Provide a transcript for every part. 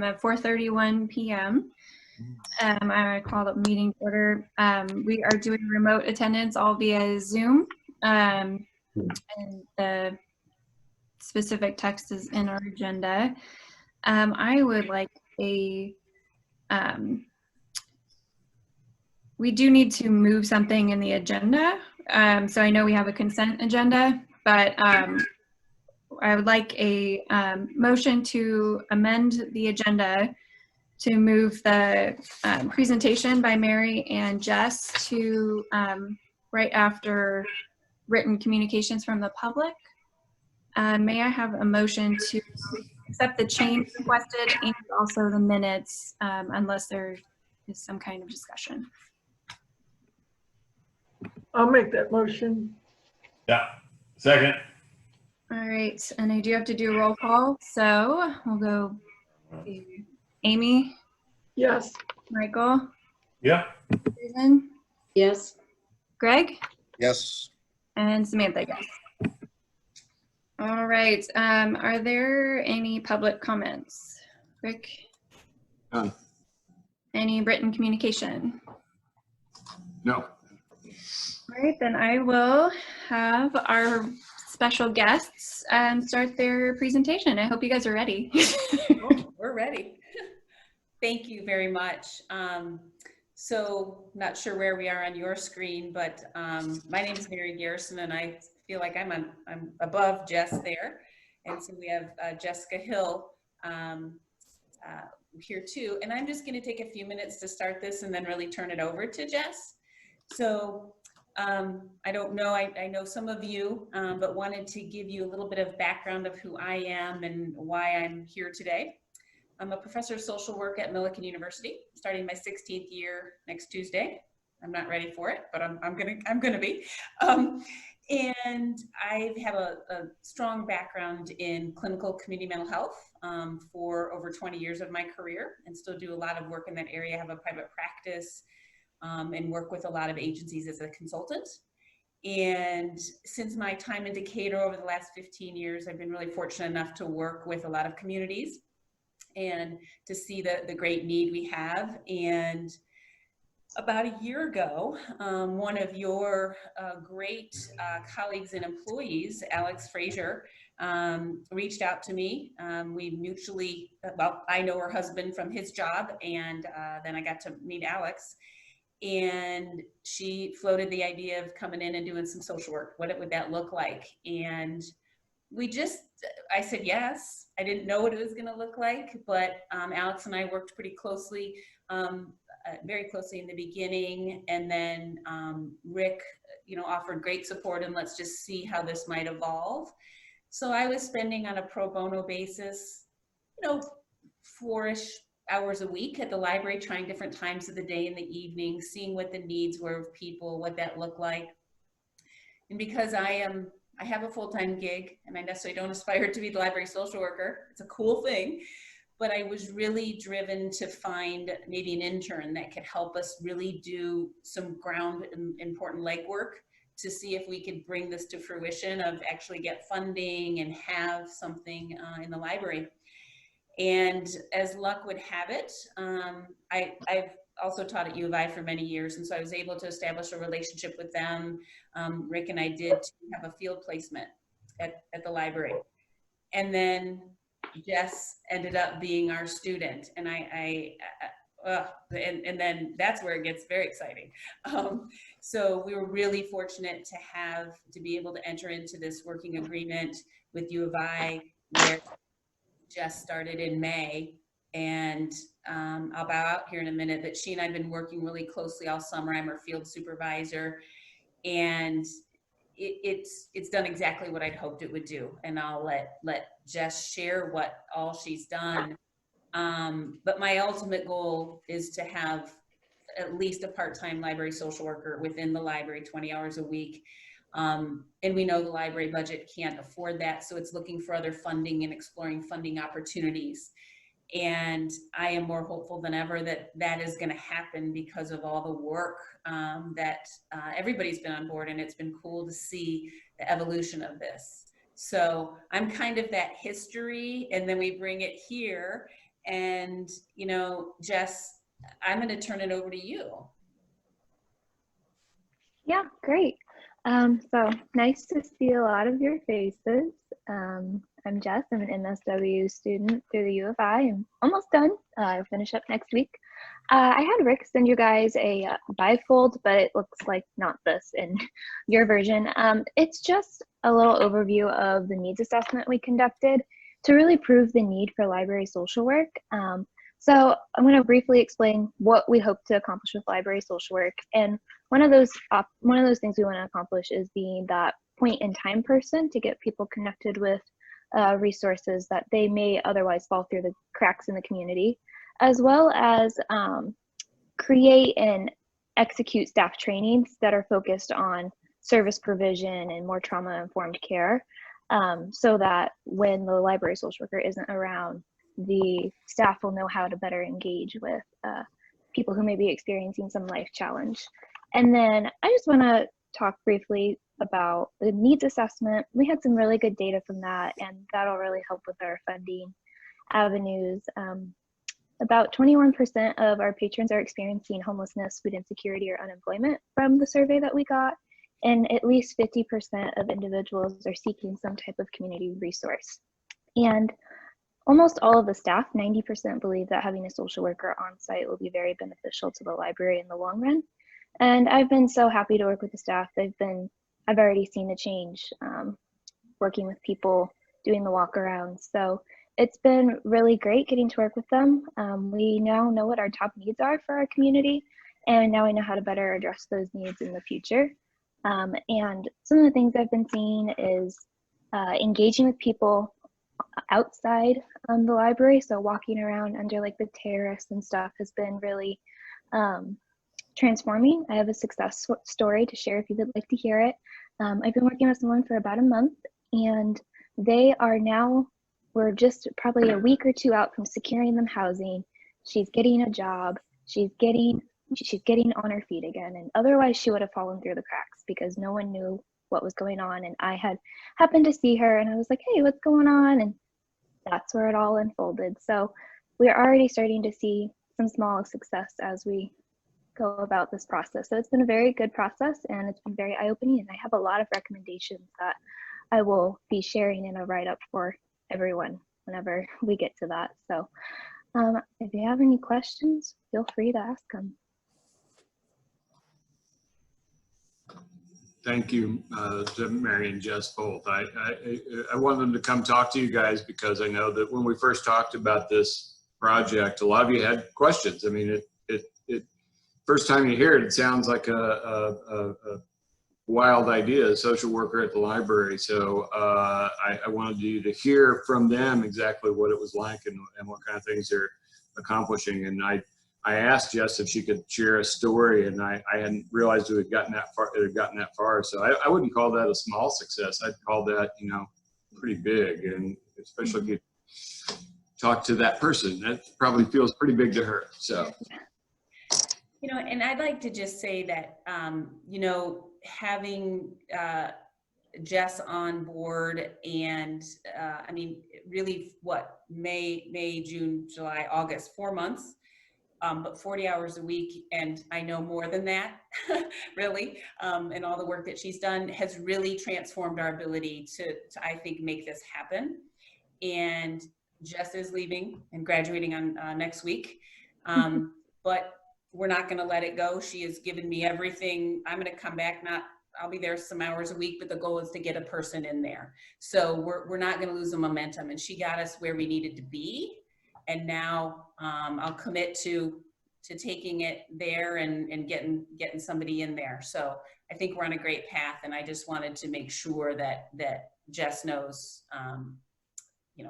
at 4:31 p.m. I call the meeting to order. We are doing remote attendance all via Zoom, and the specific text is in our agenda. I would like we do need to move something in the agenda. So I know we have a consent agenda, but I would like a motion to amend the agenda to move the presentation by Mary and Jess to right after written communications from the public. May I have a motion to accept the change requested and also the minutes, unless there is some kind of discussion? I'll make that motion. Yeah, second. All right, and I do have to do a roll call, so we'll go to Amy. Yes. Michael. Yeah. Susan. Yes. Greg. Yes. And Samantha, yes. All right, are there any public comments? Rick? None. Any written communication? No. All right, then I will have our special guests start their presentation. I hope you guys are ready. Oh, we're ready. Thank you very much. So not sure where we are on your screen, but my name is Mary Garrison, and I feel like I'm above Jess there. And so we have Jessica Hill here too. And I'm just going to take a few minutes to start this and then really turn it over to Jess. So I don't know, I know some of you, but wanted to give you a little bit of background of who I am and why I'm here today. I'm a professor of social work at Millikan University, starting my 16th year next Tuesday. I'm not ready for it, but I'm gonna be. And I have a strong background in clinical community mental health for over 20 years of my career, and still do a lot of work in that area. I have a private practice and work with a lot of agencies as a consultant. And since my time in Decatur over the last 15 years, I've been really fortunate enough to work with a lot of communities and to see the great need we have. And about a year ago, one of your great colleagues and employees, Alex Frazier, reached out to me. We mutually, well, I know her husband from his job, and then I got to meet Alex. And she floated the idea of coming in and doing some social work. What would that look like? And I said yes. I didn't know what it was going to look like, but Alex and I worked pretty closely, very closely in the beginning. And then Rick, offered great support, and let's just see how this might evolve. So I was spending on a pro bono basis, 4-ish hours a week at the library, trying different times of the day and the evening, seeing what the needs were of people, what that looked like. And because I have a full-time gig, and I necessarily don't aspire to be the library social worker, it's a cool thing, but I was really driven to find maybe an intern that could help us really do some important legwork to see if we could bring this to fruition, of actually get funding and have something in the library. And as luck would have it, I've also taught at U of I for many years, and so I was able to establish a relationship with them. Rick and I did have a field placement at the library. And then Jess ended up being our student, and and then that's where it gets very exciting. So we were really fortunate to be able to enter into this working agreement with U of I, where Jess started in May, and I'll bow out here in a minute, but she and I have been working really closely all summer. I'm her field supervisor, and it's done exactly what I'd hoped it would do. And I'll let Jess share what all she's done. But my ultimate goal is to have at least a part-time library social worker within the library, 20 hours a week. And we know the library budget can't afford that, so it's looking for other funding and exploring funding opportunities. And I am more hopeful than ever that that is going to happen because of all the work that everybody's been on board, and it's been cool to see the evolution of this. So I'm kind of that history, and then we bring it here, And, Jess, I'm going to turn it over to you. Yeah, great. So nice to see a lot of your faces. I'm Jess. I'm an MSW student through the U of I. I'm almost done. I'll finish up next week. I had Rick send you guys a bifold, but it looks like not this in your version. It's just a little overview of the needs assessment we conducted to really prove the need for library social work. So I'm going to briefly explain what we hope to accomplish with library social work. And one of those things we want to accomplish is being that point in time person to get people connected with resources that they may otherwise fall through the cracks in the community, as well as create and execute staff trainings that are focused on service provision and more trauma-informed care, so that when the library social worker isn't around, the staff will know how to better engage with people who may be experiencing some life challenge. And then I just want to talk briefly about the needs assessment. We had some really good data from that, and that'll really help with our funding avenues. About 21% of our patrons are experiencing homelessness, food insecurity, or unemployment from the survey that we got, and at least 50% of individuals are seeking some type of community resource. And almost all of the staff, 90%, believe that having a social worker on site will be very beneficial to the library in the long run. And I've been so happy to work with the staff. I've already seen the change working with people, doing the walk around. So it's been really great getting to work with them. We now know what our top needs are for our community, and now we know how to better address those needs in the future. And some of the things I've been seeing is engaging with people outside the library. So walking around under like the terrace and stuff has been really transforming. I have a success story to share if you would like to hear it. I've been working with someone for about a month, and we're just probably a week or two out from securing them housing. She's getting a job. She's getting on her feet again. And otherwise she would have fallen through the cracks because no one knew what was going on. And I had happened to see her and I was like, hey, what's going on? And that's where it all unfolded. So we're already starting to see some small success as we go about this process. So it's been a very good process, and it's been very eye-opening, and I have a lot of recommendations that I will be sharing in a write-up for everyone whenever we get to that. So if you have any questions, feel free to ask them. Thank you to Mary and Jess both. I wanted to come talk to you guys because I know that when we first talked about this project, a lot of you had questions. I mean, first time you hear it, it sounds like a wild idea, a social worker at the library. So I wanted you to hear from them exactly what it was like and what kind of things they're accomplishing. And I asked Jess if she could share a story, and I hadn't realized it had gotten that far. So I wouldn't call that a small success. I'd call that, pretty big. And especially if you talk to that person, that probably feels pretty big to her. So. And I'd like to just say that, having Jess on board and, really May, June, July, August, 4 months, but 40 hours a week. And I know more than that, really, and all the work that she's done has really transformed our ability to I think, make this happen. And Jess is leaving and graduating on next week. But we're not going to let it go. She has given me everything. I'm going to come back. I'll be there some hours a week, but the goal is to get a person in there. So we're not going to lose the momentum. And she got us where we needed to be. And now I'll commit to taking it there and getting somebody in there. So I think we're on a great path. And I just wanted to make sure that Jess knows,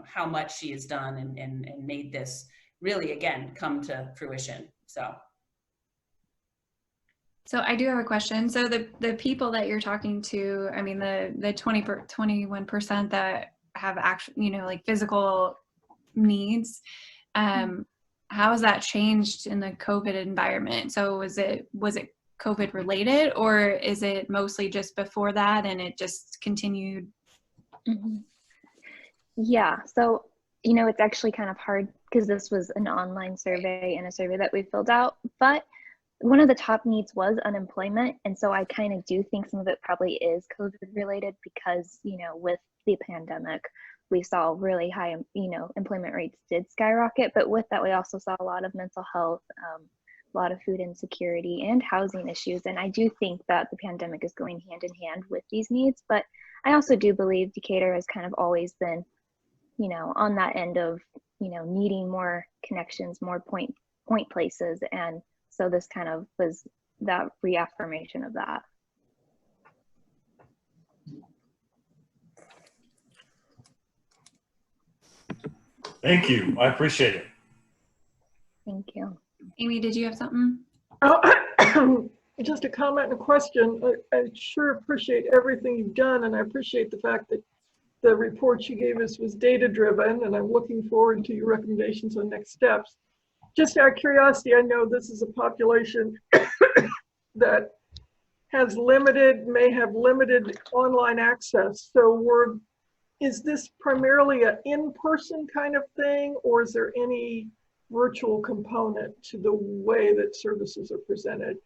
how much she has done and made this really, again, come to fruition. So I do have a question. So the people that you're talking to, I mean, the 21% that have actually, like physical needs, how has that changed in the COVID environment? So was it COVID related, or is it mostly just before that and it just continued? Yeah. So, it's actually kind of hard because this was an online survey and a survey that we filled out. But one of the top needs was unemployment. And so I kind of do think some of it probably is COVID related because, you know, with the pandemic, we saw really high, you know, employment rates did skyrocket. But with that, we also saw a lot of mental health, a lot of food insecurity and housing issues. And I do think that the pandemic is going hand in hand with these needs. But I also do believe Decatur has kind of always been, you know, on that end of, you know, needing more connections, more point places. And so this kind of was that reaffirmation of that. Thank you. I appreciate it. Thank you. Amy, did you have something? Oh, just a comment and a question. I sure appreciate everything you've done, and I appreciate the fact that the report you gave us was data-driven, and I'm looking forward to your recommendations on next steps. Just out of curiosity, I know this is a population that has may have limited online access. So is this primarily an in-person kind of thing, or is there any virtual component to the way that services are presented?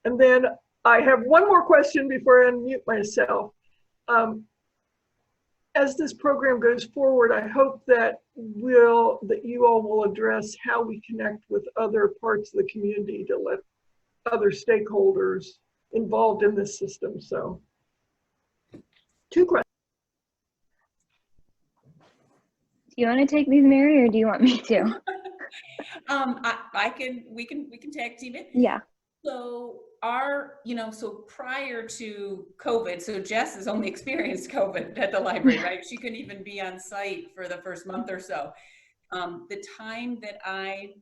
And then I have one more question before I unmute myself. As this program goes forward, I hope that you all will address how we connect with other parts of the community to let other stakeholders involved in this system. So 2 questions. Do you want to take these, Mary, or do you want me to? We can tag team it. Yeah. So so prior to COVID, so Jess has only experienced COVID at the library, right? She couldn't even be on site for the first month or so. The time that I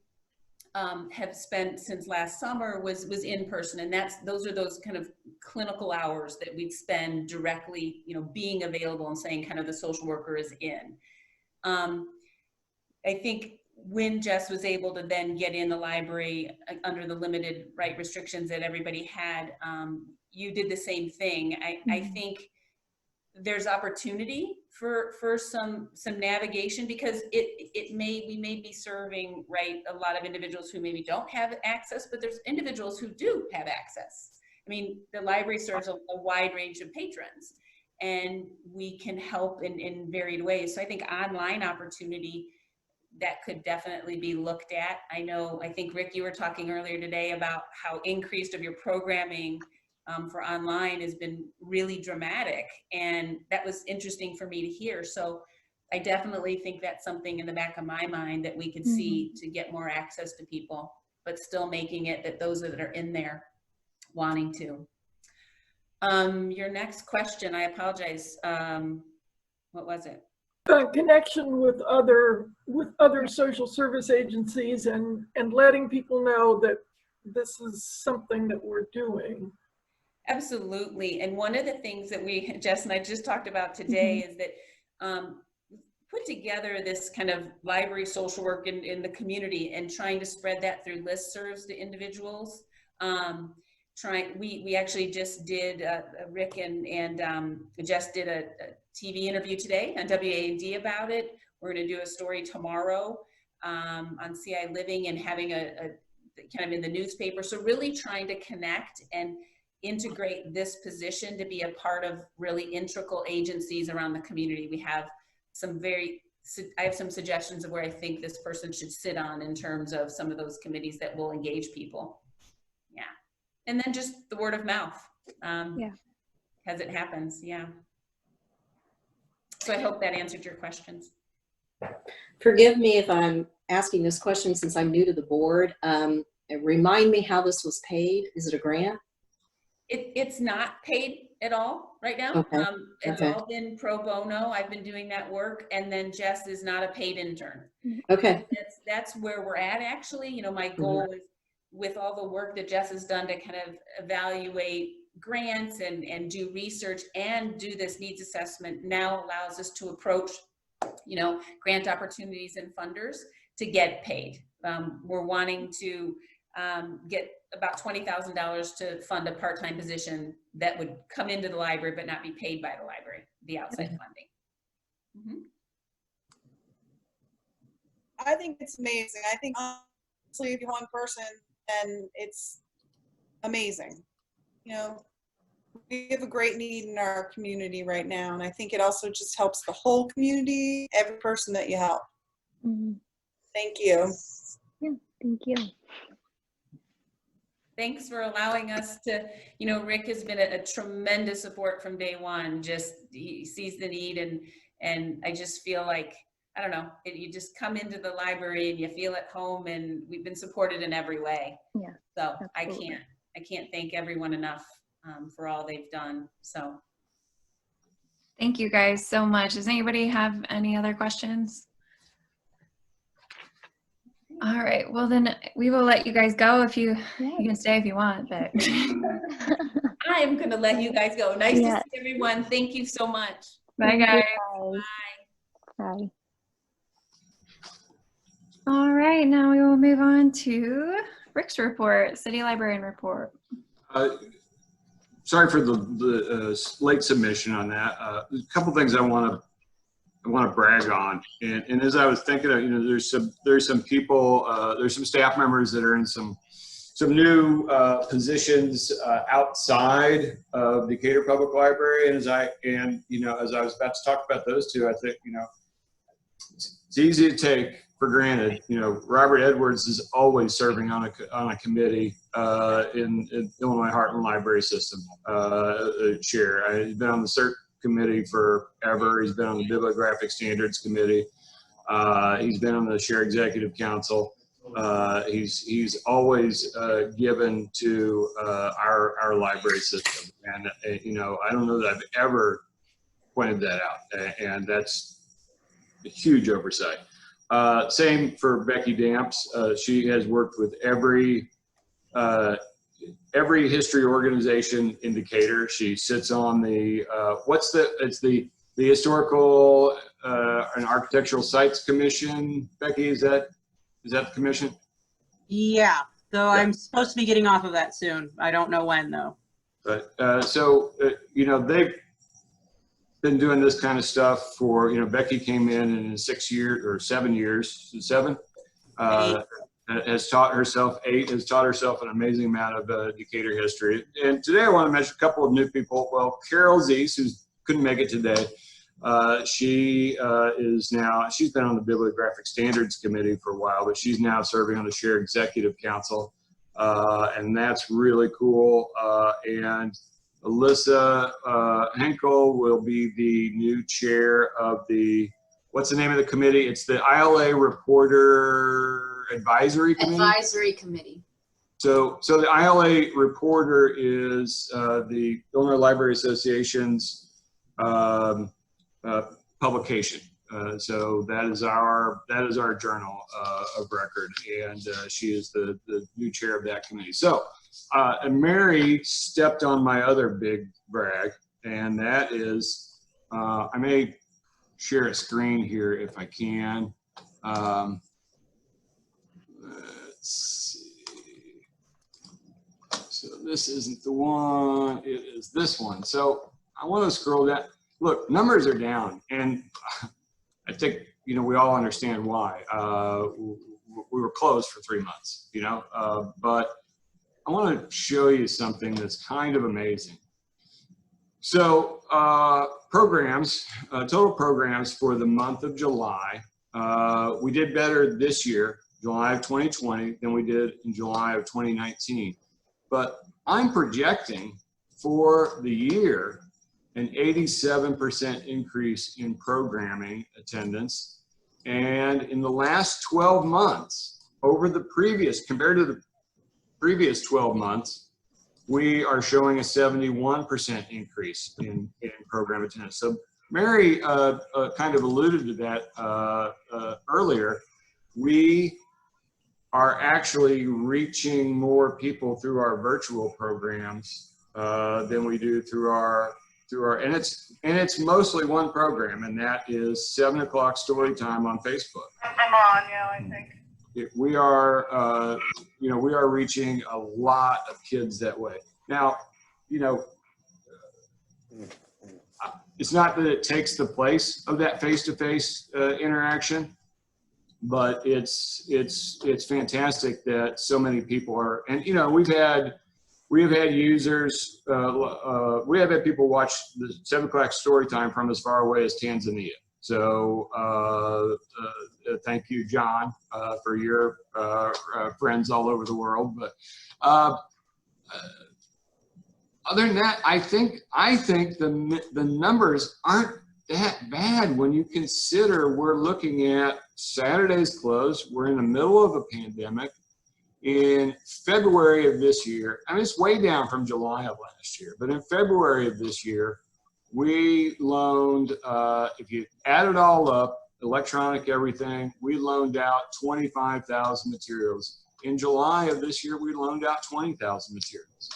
have spent since last summer was in person, and those are those kind of clinical hours that we'd spend directly, you know, being available and saying kind of the social worker is in. I think when Jess was able to then get in the library under the limited restrictions that everybody had, you did the same thing. I think there's opportunity for some navigation, because we may be serving a lot of individuals who maybe don't have access, but there's individuals who do have access. I mean, the library serves a wide range of patrons, and we can help in varied ways. So I think online opportunity, that could definitely be looked at. I think Rick, you were talking earlier today about how increased of your programming for online has been really dramatic, and that was interesting for me to hear. So I definitely think that's something in the back of my mind that we could see to get more access to people, but still making it that those that are in there wanting to. Your next question, I apologize. What was it? Connection with other social service agencies and letting people know that this is something that we're doing. Absolutely. And one of the things that Jess and I just talked about today is that put together this kind of library social work in the community and trying to spread that through listservs to individuals. We actually just did, Rick and Jess did a TV interview today on WAND about it. We're going to do a story tomorrow on CI Living and having a kind of in the newspaper. So really trying to connect and integrate this position to be a part of really integral agencies around the community. We have I have some suggestions of where I think this person should sit on in terms of some of those committees that will engage people. Yeah. And then just the word of mouth as it happens. Yeah. So I hope that answered your questions. Forgive me if I'm asking this question since I'm new to the board. Remind me how this was paid. Is it a grant? It's not paid at all right now. Okay. It's all been pro bono. I've been doing that work, and then Jess is not a paid intern. Okay. That's where we're at, actually. You know, my goal is, with all the work that Jess has done to kind of evaluate grants and do research and do this needs assessment, now allows us to approach, you know, grant opportunities and funders to get paid. We're wanting to get about $20,000 to fund a part-time position that would come into the library but not be paid by the library, the outside funding. I think it's amazing. I think honestly, if you're one person, then it's amazing. You know, we have a great need in our community right now, and I think it also just helps the whole community, every person that you help. Mhm. Thank you. Yeah, thank you. Thanks for allowing us to, you know, Rick has been a tremendous support from day one. Just he sees the need, and I just feel like, I don't know, you just come into the library and you feel at home, and we've been supported in every way. Yeah, So absolutely. I can't thank everyone enough for all they've done. So Thank you guys so much. Does anybody have any other questions? All right, well then we will let you guys go if you can stay if you want, but I am going to let you guys go. Nice Yeah. to see everyone. Thank you so much. bye Thank you, guys. guys. Bye. All right, now we will move on to Rick's report, city librarian report. Sorry for the late submission on that. A couple things I want to brag on, and as I was thinking of, you know, there's some people, there's some staff members that are in some new positions outside of Decatur Public Library, and as I was about to talk about those two, I think, you know, it's easy to take for granted. You know, Robert Edwards is always serving on a committee in Illinois Heartland Library System chair. He's been on the CERT committee forever. He's been on the Bibliographic Standards Committee. He's been on the Share Executive Council. He's always given to our library system, and you know, I don't know that I've ever pointed that out, and that's a huge oversight. Same for Becky Damps. She has worked with every history organization in Decatur. She sits on the it's the Historical and Architectural Sites Commission. Becky, is that the commission? Yeah, though Yeah. I'm supposed to be getting off of that soon. I don't know when though. But you know, they've been doing this kind of stuff for, you know, Becky came in 6 years or 7 years, has taught herself an amazing amount of Decatur history. And today I want to mention a couple of new people. Well, Carol Zeese, who couldn't make it today, she's been on the Bibliographic Standards Committee for a while, but she's now serving on the Share Executive Council, and that's really cool. And Alyssa Henkel will be the new chair of what's the name of the committee? It's the ILA Reporter Advisory Committee. Advisory Committee. So the ILA Reporter is the Illinois Library Association's publication. So that is our journal of record, and she is the new chair of that committee. So and Mary stepped on my other big brag, and that is I may share a screen here if I can. Let's see. So this isn't the one, it is this one. So I want to scroll down. Look, numbers are down, and I think, you know, we all understand why. We were closed for 3 months, you know, but I want to show you something that's kind of amazing. So total programs for the month of July, we did better this year, July of 2020, than we did in July of 2019. But I'm projecting for the year an 87% increase in programming attendance. And in the last 12 months, compared to the previous 12 months, we are showing a 71% increase in program attendance. So Mary kind of alluded to that earlier. We are actually reaching more people through our virtual programs than we do through our and it's mostly one program, and that is 7 o'clock story time on Facebook. I'm on, yeah, I think. We are we are reaching a lot of kids that way. Now, you know, it's not that it takes the place of that face-to-face interaction, but it's fantastic that so many people are, and you know, we have had users, we have had people watch the 7 o'clock story time from as far away as Tanzania. So thank you, John, for your friends all over the world. But other than that, I think the numbers aren't that bad when you consider we're looking at Saturdays closed. We're in the middle of a pandemic. In February of this year, I mean, it's way down from July of last year, but in February of this year, we loaned, if you add it all up, electronic everything, we loaned out 25,000 materials. In July of this year, we loaned out 20,000 materials.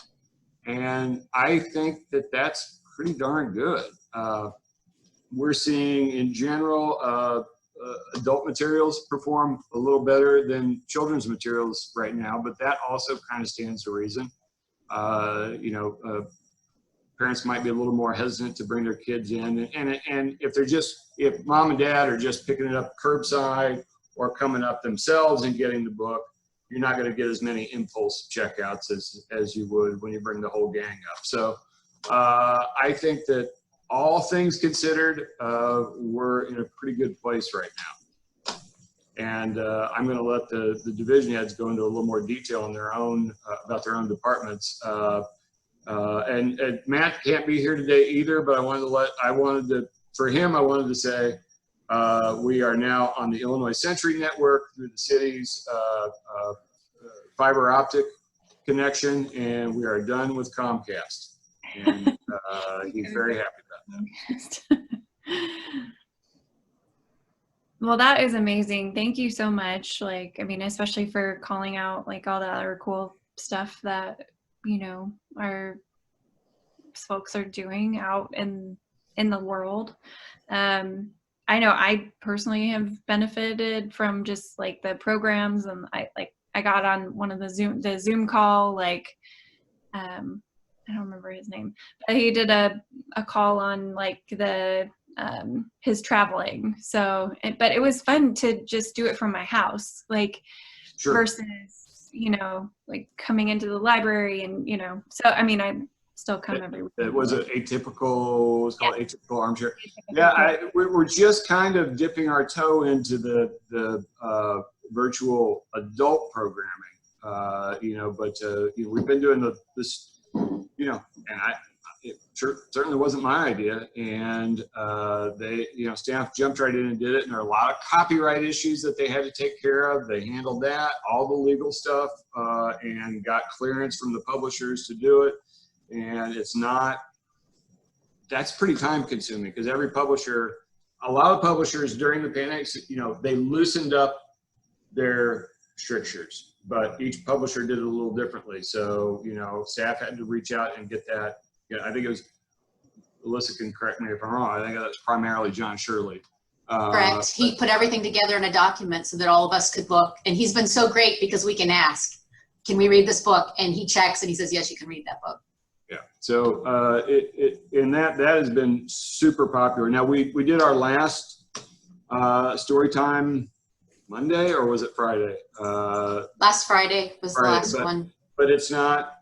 And I think that that's pretty darn good. We're seeing in general, adult materials perform a little better than children's materials right now, but that also kind of stands to reason. You know, parents might be a little more hesitant to bring their kids in, and if mom and dad are just picking it up curbside or coming up themselves and getting the book, you're not going to get as many impulse checkouts as you would when you bring the whole gang up. So I think that all things considered, we're in a pretty good place right now. And I'm going to let the division heads go into a little more detail on their own, about their own departments. And Matt can't be here today either, but I wanted to say we are now on the Illinois Century Network through the city's fiber optic connection, and we are done with Comcast. And he's very happy about that. Well, that is amazing. Thank you so much. Like, I mean, especially for calling out like all the other cool stuff that, you know, our folks are doing out in the world. I know I personally have benefited from just like the programs, and I got on one of the Zoom call, like, I don't remember his name, but he did a call on like his traveling. So, but it was fun to just do it from my house, like, Sure. Versus, you know, like coming into the library and, you know, so, I mean, I still come every week. It was atypical, it's called atypical armchair. Yeah, we're just kind of dipping our toe into the virtual adult programming, you know, but you know, we've been doing this, you know, and it certainly wasn't my idea, and they, you know, staff jumped right in and did it, and there are a lot of copyright issues that they had to take care of. They handled that, all the legal stuff, and got clearance from the publishers to do it. And it's not, that's pretty time consuming, because every publisher, a lot of publishers during the pandemic, you know, they loosened up their strictures, but each publisher did it a little differently. So, you know, staff had to reach out and get that. Yeah, I think it was, Alyssa can correct me if I'm wrong, I think that's primarily John Shirley. Correct. He put everything together in a document so that all of us could look. And he's been so great because we can ask, can we read this book? And he checks and he says, yes, you can read that book. Yeah. So that has been super popular. Now we did our last story time Monday, or was it Friday? Last Friday was the last one. But it's not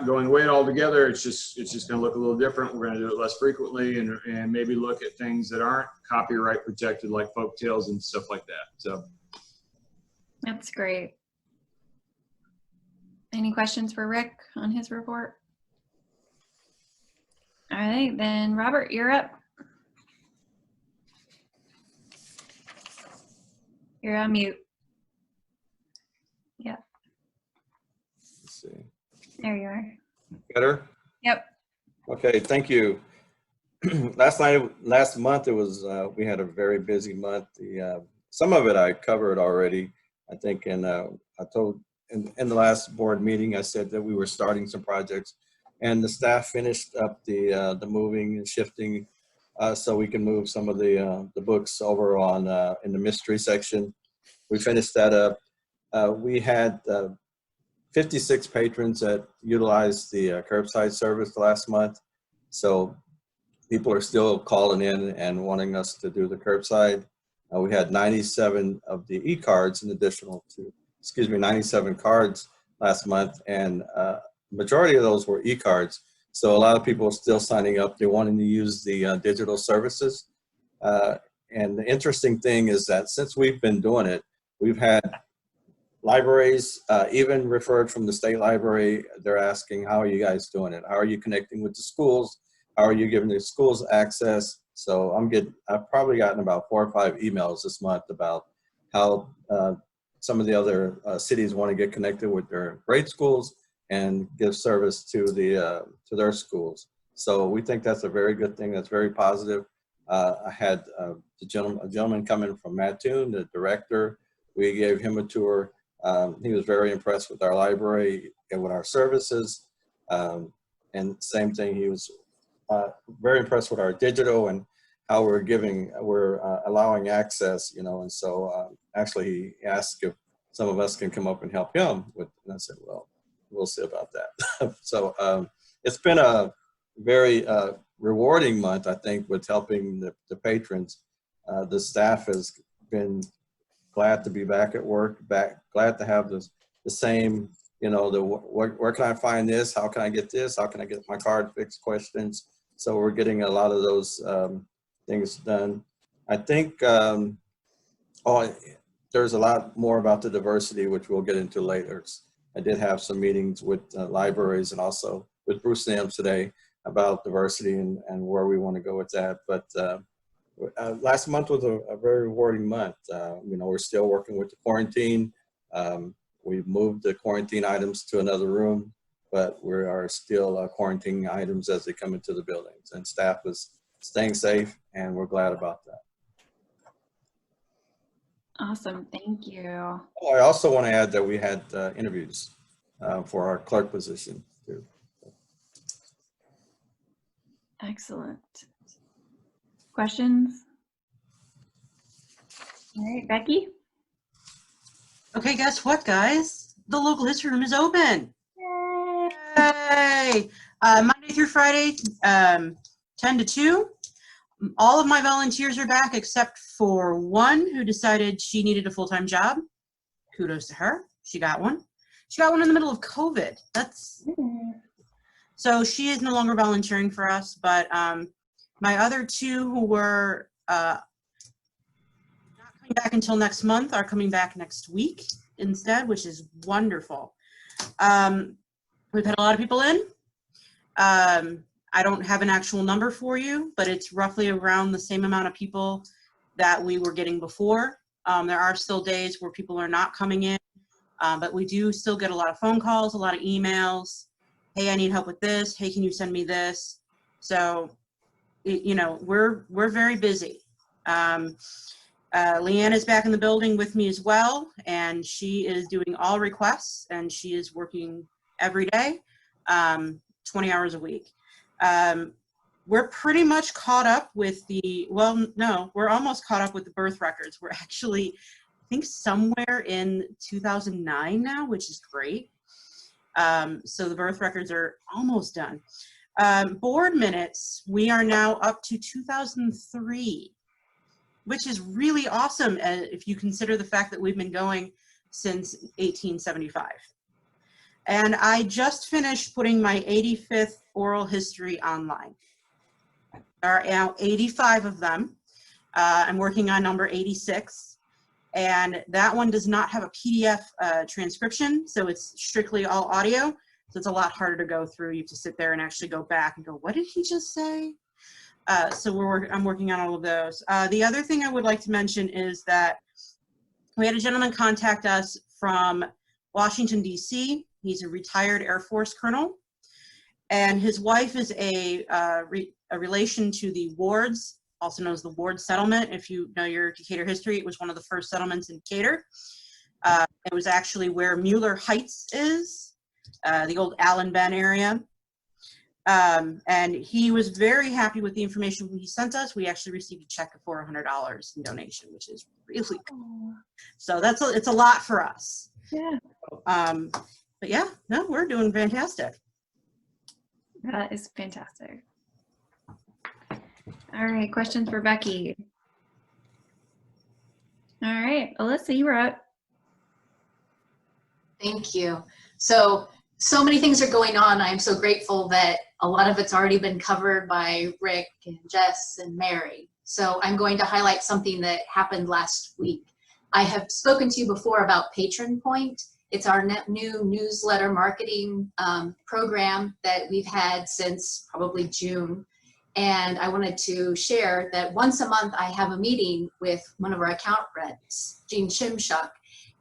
going away altogether. It's just going to look a little different. We're going to do it less frequently, and maybe look at things that aren't copyright protected, like folk tales and stuff like that. So that's great. Any questions for Rick on his report? All right, then Robert, you're up. You're on mute. Yeah. Let's see. There you are. Better? Yep. Okay, thank you. Last month it was, we had a very busy month. Some of it I covered already. I think, and I told in the last board meeting, I said that we were starting some projects, and the staff finished up the moving and shifting, so we can move some of the books over on in the mystery section. We finished that up. We had 56 patrons that utilized the curbside service last month. So people are still calling in and wanting us to do the curbside. We had 97 of the e-cards in additional to, 97 cards last month, and majority of those were e-cards. So a lot of people are still signing up. They're wanting to use the digital services. And the interesting thing is that since we've been doing it, we've had libraries, even referred from the state library, they're asking, how are you guys doing it? How are you connecting with the schools? How are you giving the schools access? So I've probably gotten about 4 or 5 emails this month about how some of the other cities want to get connected with their grade schools and give service to their schools. So we think that's a very good thing. That's very positive. I had a gentleman come in from Mattoon, the director. We gave him a tour. He was very impressed with our library and with our services. And same thing, he was very impressed with our digital and how we're allowing access, you know. And so actually he asked if some of us can come up and help him with, and I said, well, we'll see about that. So it's been a very rewarding month, I think, with helping the patrons. The staff has been glad to be back at work, glad to have the same, you know, where can I find this? How can I get this? How can I get my card fixed questions? So we're getting a lot of those things done. I think, there's a lot more about the diversity, which we'll get into later. I did have some meetings with libraries and also with Bruce Nams today about diversity and where we want to go with that. But last month was a very rewarding month. You know, we're still working with the quarantine. We've moved the quarantine items to another room, but we are still quarantining items as they come into the buildings. And staff is staying safe, and we're glad about that. Awesome, thank you. Oh, I also want to add that we had interviews for our clerk position too. Excellent. Questions? All right, Becky? Okay, guess what, guys? The local history room is open. Yay! Monday through Friday, 10 to 2. All of my volunteers are back except for one who decided she needed a full-time job. Kudos to her. She got one. She got one in the middle of COVID. So she is no longer volunteering for us, but my other 2 who were not coming back until next month are coming back next week instead, which is wonderful. We've had a lot of people in. I don't have an actual number for you, but it's roughly around the same amount of people that we were getting before. There are still days where people are not coming in, but we do still get a lot of phone calls, a lot of emails. Hey, I need help with this. Hey, can you send me this? So, you know, we're very busy. Leanne is back in the building with me as well, and she is doing all requests, and she is working every day, 20 hours a week. We're pretty much caught up with we're almost caught up with the birth records. We're actually, I think, somewhere in 2009 now, which is great. So the birth records are almost done. Board minutes, we are now up to 2003, which is really awesome if you consider the fact that we've been going since 1875. And I just finished putting my 85th oral history online. There are now 85 of them. I'm working on number 86. And that one does not have a PDF transcription, so it's strictly all audio. So it's a lot harder to go through. You have to sit there and actually go back and go, what did he just say? So I'm working on all of those. The other thing I would like to mention is that we had a gentleman contact us from Washington, D.C. He's a retired Air Force colonel, and his wife is a relation to the Wards, also known as the Ward settlement. If you know your Decatur history, it was one of the first settlements in Decatur. It was actually where Mueller Heights is, the old Allen Ben area. And he was very happy with the information he sent us. We actually received a check of $400 in donation, which is really cool. So it's a lot for us. Yeah. But yeah, no, we're doing fantastic. That is fantastic. All right, questions for Becky? All right, Alyssa, you were up. Thank you. So many things are going on. I'm so grateful that a lot of it's already been covered by Rick and Jess and Mary. So I'm going to highlight something that happened last week. I have spoken to you before about Patron Point. It's our new newsletter marketing program that we've had since probably June. And I wanted to share that once a month I have a meeting with one of our account reps, Gene Shimshuk,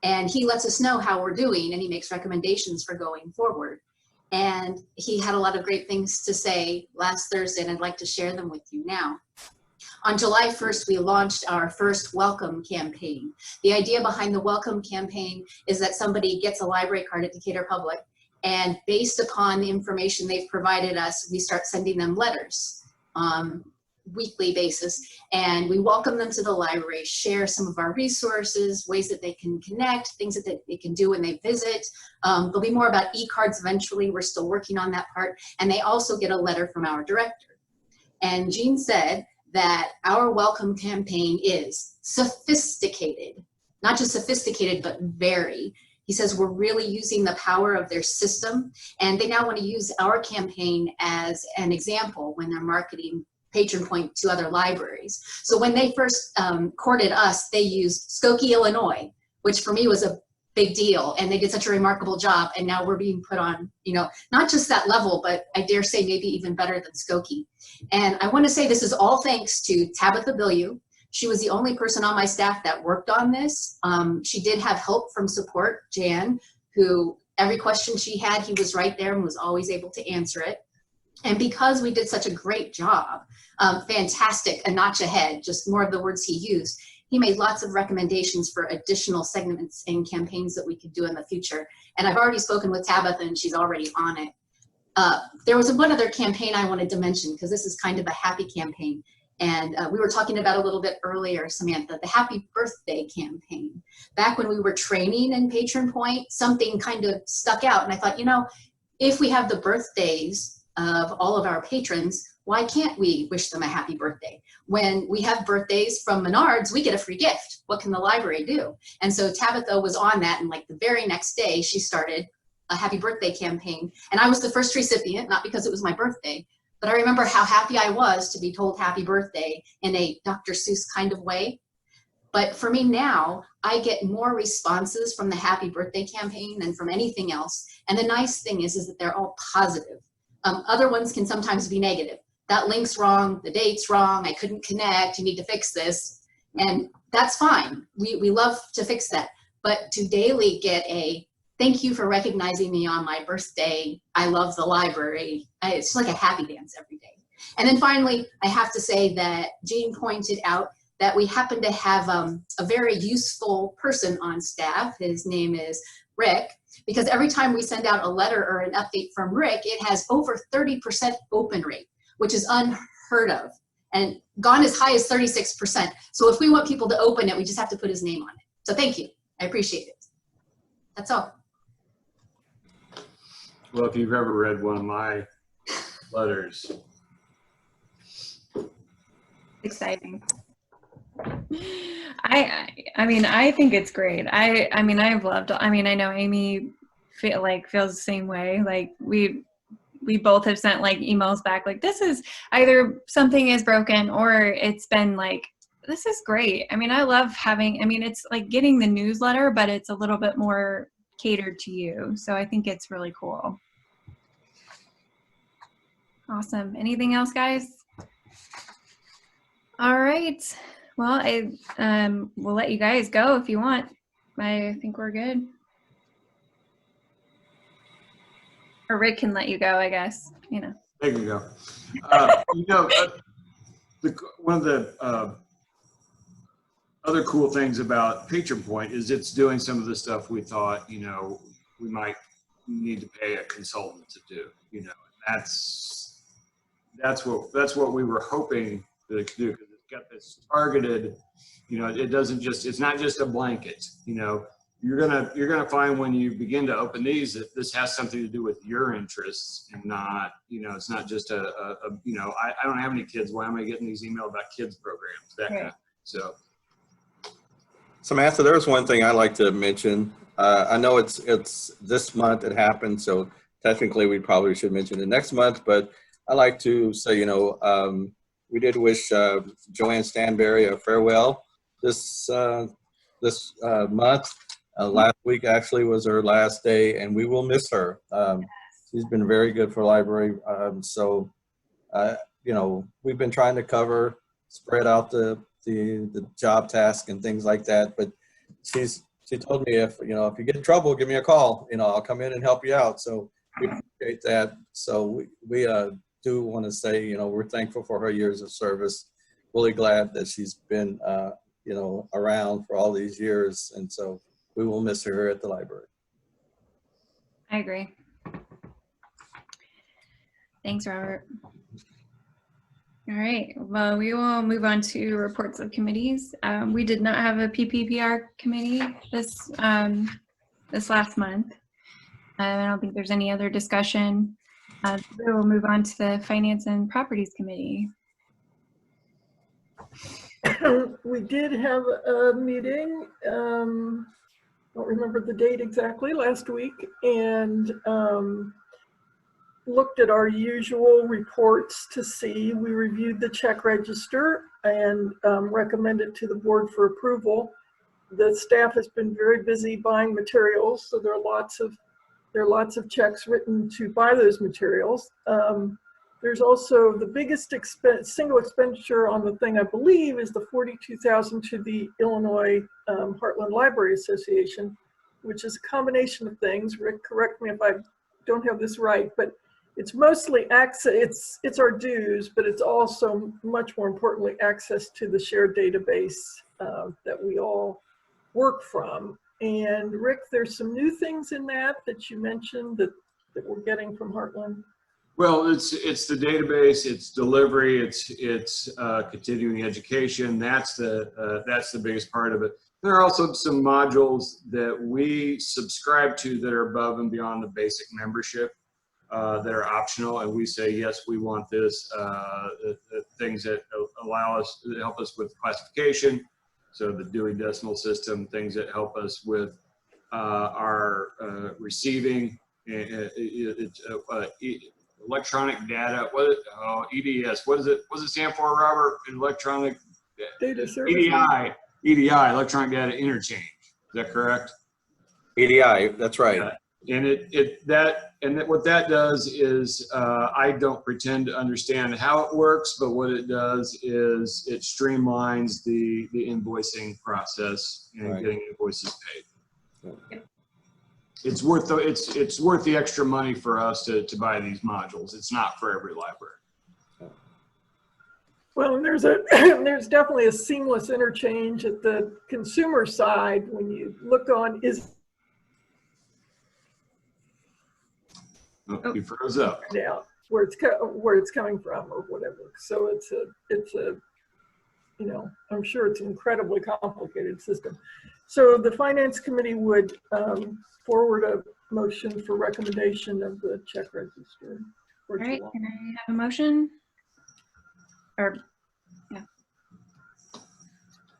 and he lets us know how we're doing and he makes recommendations for going forward. And he had a lot of great things to say last Thursday, and I'd like to share them with you now. On July 1st, we launched our first welcome campaign. The idea behind the welcome campaign is that somebody gets a library card at Decatur Public, and based upon the information they've provided us, we start sending them letters on weekly basis, and we welcome them to the library, share some of our resources, ways that they can connect, things that they can do when they visit. There'll be more about e-cards eventually. We're still working on that part. And they also get a letter from our director. And Gene said that our welcome campaign is sophisticated, not just sophisticated, but very. He says we're really using the power of their system, and they now want to use our campaign as an example when they're marketing Patron Point to other libraries. So when they first courted us, they used Skokie, Illinois, which for me was a big deal, and they did such a remarkable job, and now we're being put on, you know, not just that level, but I dare say maybe even better than Skokie. And I want to say this is all thanks to Tabitha Bilyeu. She was the only person on my staff that worked on this. She did have help from support, Jan, who every question she had, he was right there and was always able to answer it. And because we did such a great job, fantastic, a notch ahead, just more of the words he used, he made lots of recommendations for additional segments and campaigns that we could do in the future. And I've already spoken with Tabitha and she's already on it. There was one other campaign I wanted to mention because this is kind of a happy campaign. And we were talking about a little bit earlier, Samantha, the Happy Birthday campaign. Back when we were training in Patron Point, something kind of stuck out. And I thought, you know, if we have the birthdays of all of our patrons, why can't we wish them a happy birthday? When we have birthdays from Menards, we get a free gift. What can the library do? And so Tabitha was on that, and like the very next day, she started a happy birthday campaign. And I was the first recipient, not because it was my birthday, but I remember how happy I was to be told happy birthday in a Dr. Seuss kind of way. But for me now, I get more responses from the happy birthday campaign than from anything else. And the nice thing is that they're all positive. Other ones can sometimes be negative. That link's wrong, the date's wrong, I couldn't connect, you need to fix this. And that's fine, we love to fix that. But to daily get a, thank you for recognizing me on my birthday, I love the library, it's like a happy dance every day. And then finally, I have to say that Jean pointed out that we happen to have a very useful person on staff. His name is Rick, because every time we send out a letter or an update from Rick, it has over 30% open rate, which is unheard of, and gone as high as 36%. So if we want people to open it, we just have to put his name on it. So thank you, I appreciate it. That's all. Well, if you've ever read one of my letters. Exciting. I mean, I think it's great. I mean, I've loved, I mean, I know Amy feels the same way. Like we both have sent like emails back, like this is either something is broken or it's been like, this is great. I mean, I love having, I mean, it's like getting the newsletter, but it's a little bit more catered to you. So I think it's really cool. Awesome. Anything else, guys? All right. Well, I will let you guys go if you want. I think we're good. Or Rick can let you go, I guess. You know. There you go. You know, one of the other cool things about Patron Point is it's doing some of the stuff we thought, you know, we might need to pay a consultant to do. You know, that's what we were hoping that it could do, because it's got this targeted. You know, it doesn't just, it's not just a blanket. You know, you're gonna find when you begin to open these that this has something to do with your interests and not, you know, it's not just a you know, I don't have any kids. Why am I getting these emails about kids programs? That kind of, so. Samantha, there's one thing I'd like to mention. I know it's this month it happened, so technically we probably should mention it next month, but I like to say, we did wish Joanne Stanberry a farewell this month. Last week actually was her last day, and we will miss her. She's been very good for library. We've been trying to spread out the job task and things like that. But she told me, if you get in trouble, give me a call. I'll come in and help you out. So we appreciate that. So we do want to say, we're thankful for her years of service. Really glad that she's been, around for all these years. And so we will miss her at the library. I agree. Thanks, Robert. All right, well, we will move on to reports of committees. We did not have a PPPR committee this last month. I don't think there's any other discussion. We will move on to the Finance and Properties Committee. We did have a meeting, don't remember the date exactly, last week, and looked at our usual reports to see. We reviewed the check register and recommended to the board for approval. The staff has been very busy buying materials, so there are lots of checks written to buy those materials. There's also the biggest single expenditure on the thing, I believe, is the $42,000 to the Illinois Heartland Library Association, which is a combination of things. Rick, correct me if I don't have this right, but it's mostly access, it's our dues, but it's also much more importantly access to the shared database that we all work from. And Rick, there's some new things in that you mentioned that we're getting from Heartland. Well, it's the database, it's delivery, it's continuing education. That's the biggest part of it. There are also some modules that we subscribe to that are above and beyond the basic membership that are optional, and we say yes, we want this. Things that help us with classification, so the Dewey Decimal System, things that help us with our receiving. Electronic data, EDS, what does it stand for, Robert? Electronic Data Services. EDI, Electronic Data Interchange. Is that correct? EDI, that's right. And what that does is, I don't pretend to understand how it works, but what it does is it streamlines the invoicing process and getting invoices paid. Yep. It's worth the extra money for us to buy these modules. It's not for every library. Well, and there's definitely a seamless interchange at the consumer side when you look on You froze up. Yeah, where it's coming from or whatever. So it's a I'm sure it's an incredibly complicated system. So the Finance Committee would forward a motion for recommendation of the check register. All right, can I have a motion? Or, yeah.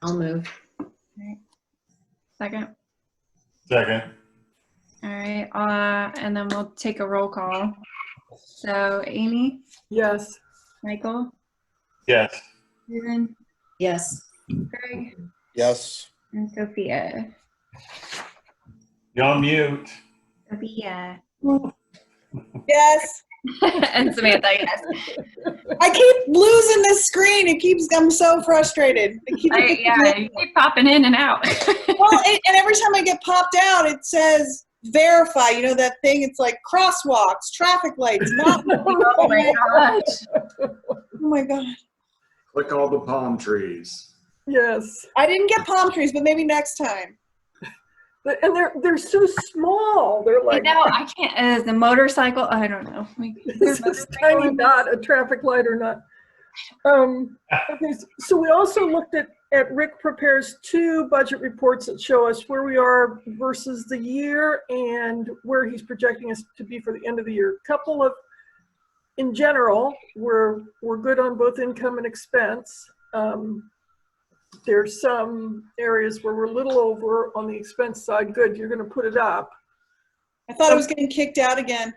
I'll move. All right. Second. Second. All right, and then we'll take a roll call. So Amy? Yes. Michael? Yes. Susan? Yes. Greg? Yes. And Sophia? You're on mute. Sophia. Yes. And Samantha, yes. I keep losing this screen. I'm so frustrated. Yeah, you keep popping in and out. Well, and every time I get popped out, it says verify. You know that thing? It's like crosswalks, traffic lights. Not Oh my gosh. Oh my God. Click all the palm trees. Yes. I didn't get palm trees, but maybe next time. And they're so small. They're like, I can't, as a motorcycle, I don't know. Is this tiny dot a traffic light or not? Okay, so we also looked at Rick prepares 2 budget reports that show us where we are versus the year and where he's projecting us to be for the end of the year. Couple of, in general, we're good on both income and expense. there's some areas where we're a little over on the expense side. Good, you're going to put it up. I thought I was getting kicked out again.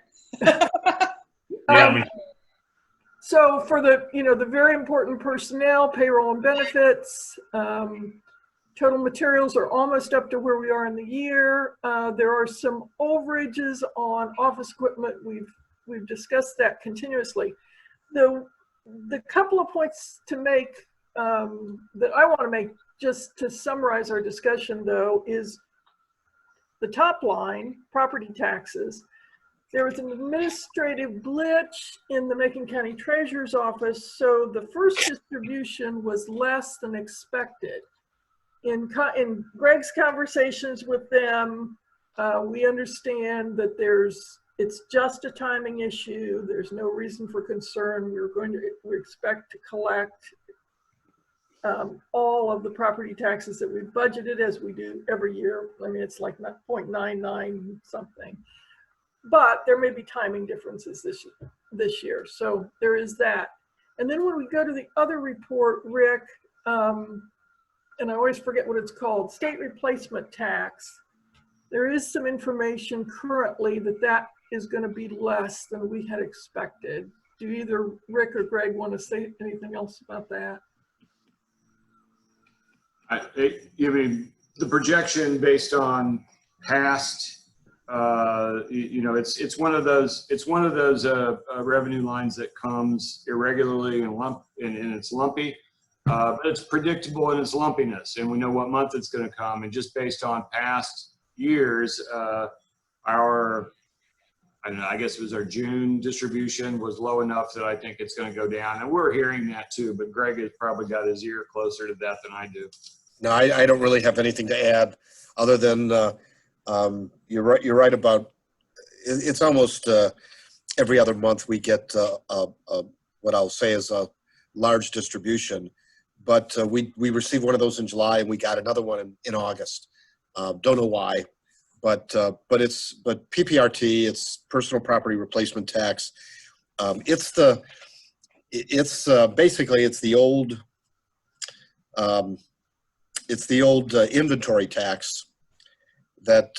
Yeah, So for the, the very important personnel, payroll and benefits, total materials are almost up to where we are in the year. There are some overages on office equipment. We've discussed that continuously. The couple of points to make that I want to make, just to summarize our discussion though, is the top line, property taxes. There was an administrative glitch in the Macon County Treasurer's Office, so the first distribution was less than expected. In Greg's conversations with them, we understand that it's just a timing issue. There's no reason for concern. We expect to collect all of the property taxes that we've budgeted, as we do every year. I mean, it's like 0.99 something. But there may be timing differences this year. So there is that. And then when we go to the other report, Rick, and I always forget what it's called, state replacement tax, there is some information currently that is going to be less than we had expected. Do either Rick or Greg want to say anything else about that? You mean the projection based on past, it's one of those revenue lines that comes irregularly and it's lumpy, but it's predictable in its lumpiness, and we know what month it's going to come. And just based on past years, I guess it was our June distribution was low enough that I think it's going to go down, and we're hearing that too. But Greg has probably got his ear closer to that than I do. No, I don't really have anything to add other than you're right about it's almost every other month we get what I'll say is a large distribution, but we received one of those in July and we got another one in August. Don't know why, but PPRT, it's personal property replacement tax. Basically it's the old inventory tax that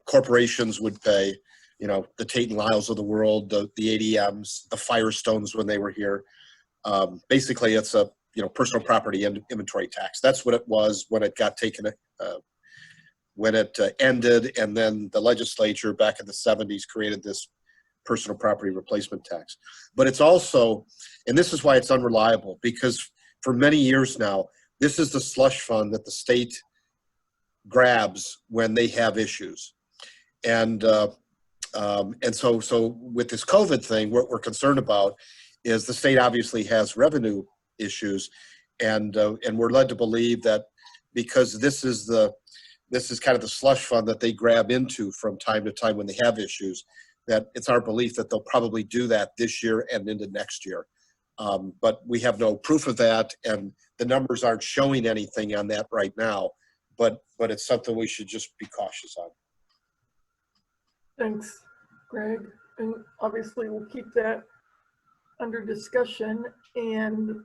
corporations would pay, the Tate and Lyles of the world, the ADMs, the Firestones when they were here. Basically, it's a personal property inventory tax. That's what it was when it got taken, when it ended, and then the legislature back in the 70s created this personal property replacement tax. But it's also, and this is why it's unreliable, because for many years now, this is the slush fund that the state grabs when they have issues. And so with this COVID thing, what we're concerned about is the state obviously has revenue issues, and we're led to believe that because this is kind of the slush fund that they grab into from time to time when they have issues, that it's our belief that they'll probably do that this year and into next year. But we have no proof of that, and the numbers aren't showing anything on that right now, but it's something we should just be cautious on. Thanks, Greg. And obviously we'll keep that under discussion. And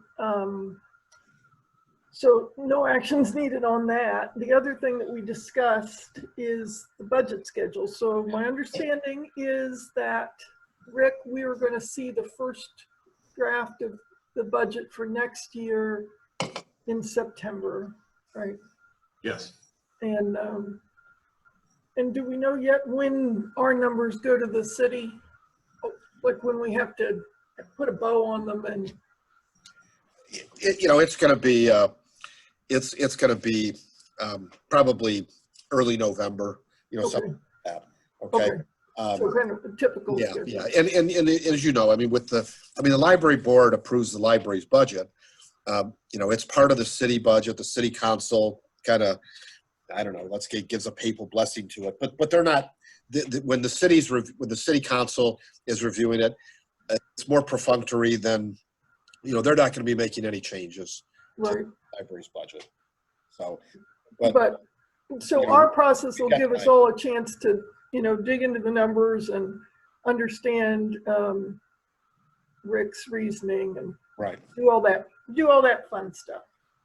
so no actions needed on that. The other thing that we discussed is the budget schedule. So my understanding is that, Rick, we are going to see the first draft of the budget for next year in September, right? Yes. And do we know yet when our numbers go to the city? Like when we have to put a bow on them? And it's going to be it's going to be probably early November, okay. something like that. Okay. So kind of a typical Yeah, schedule. yeah, and as you know, I mean, the library board approves the library's budget. It's part of the city budget. The city council kind of, I don't know, gives a papal blessing to it, but they're not. When the city council is reviewing it, it's more perfunctory than, they're not going to be making any changes to the library's budget. So, our process will give us all a chance to, dig into the numbers and understand Rick's reasoning and do all that fun stuff.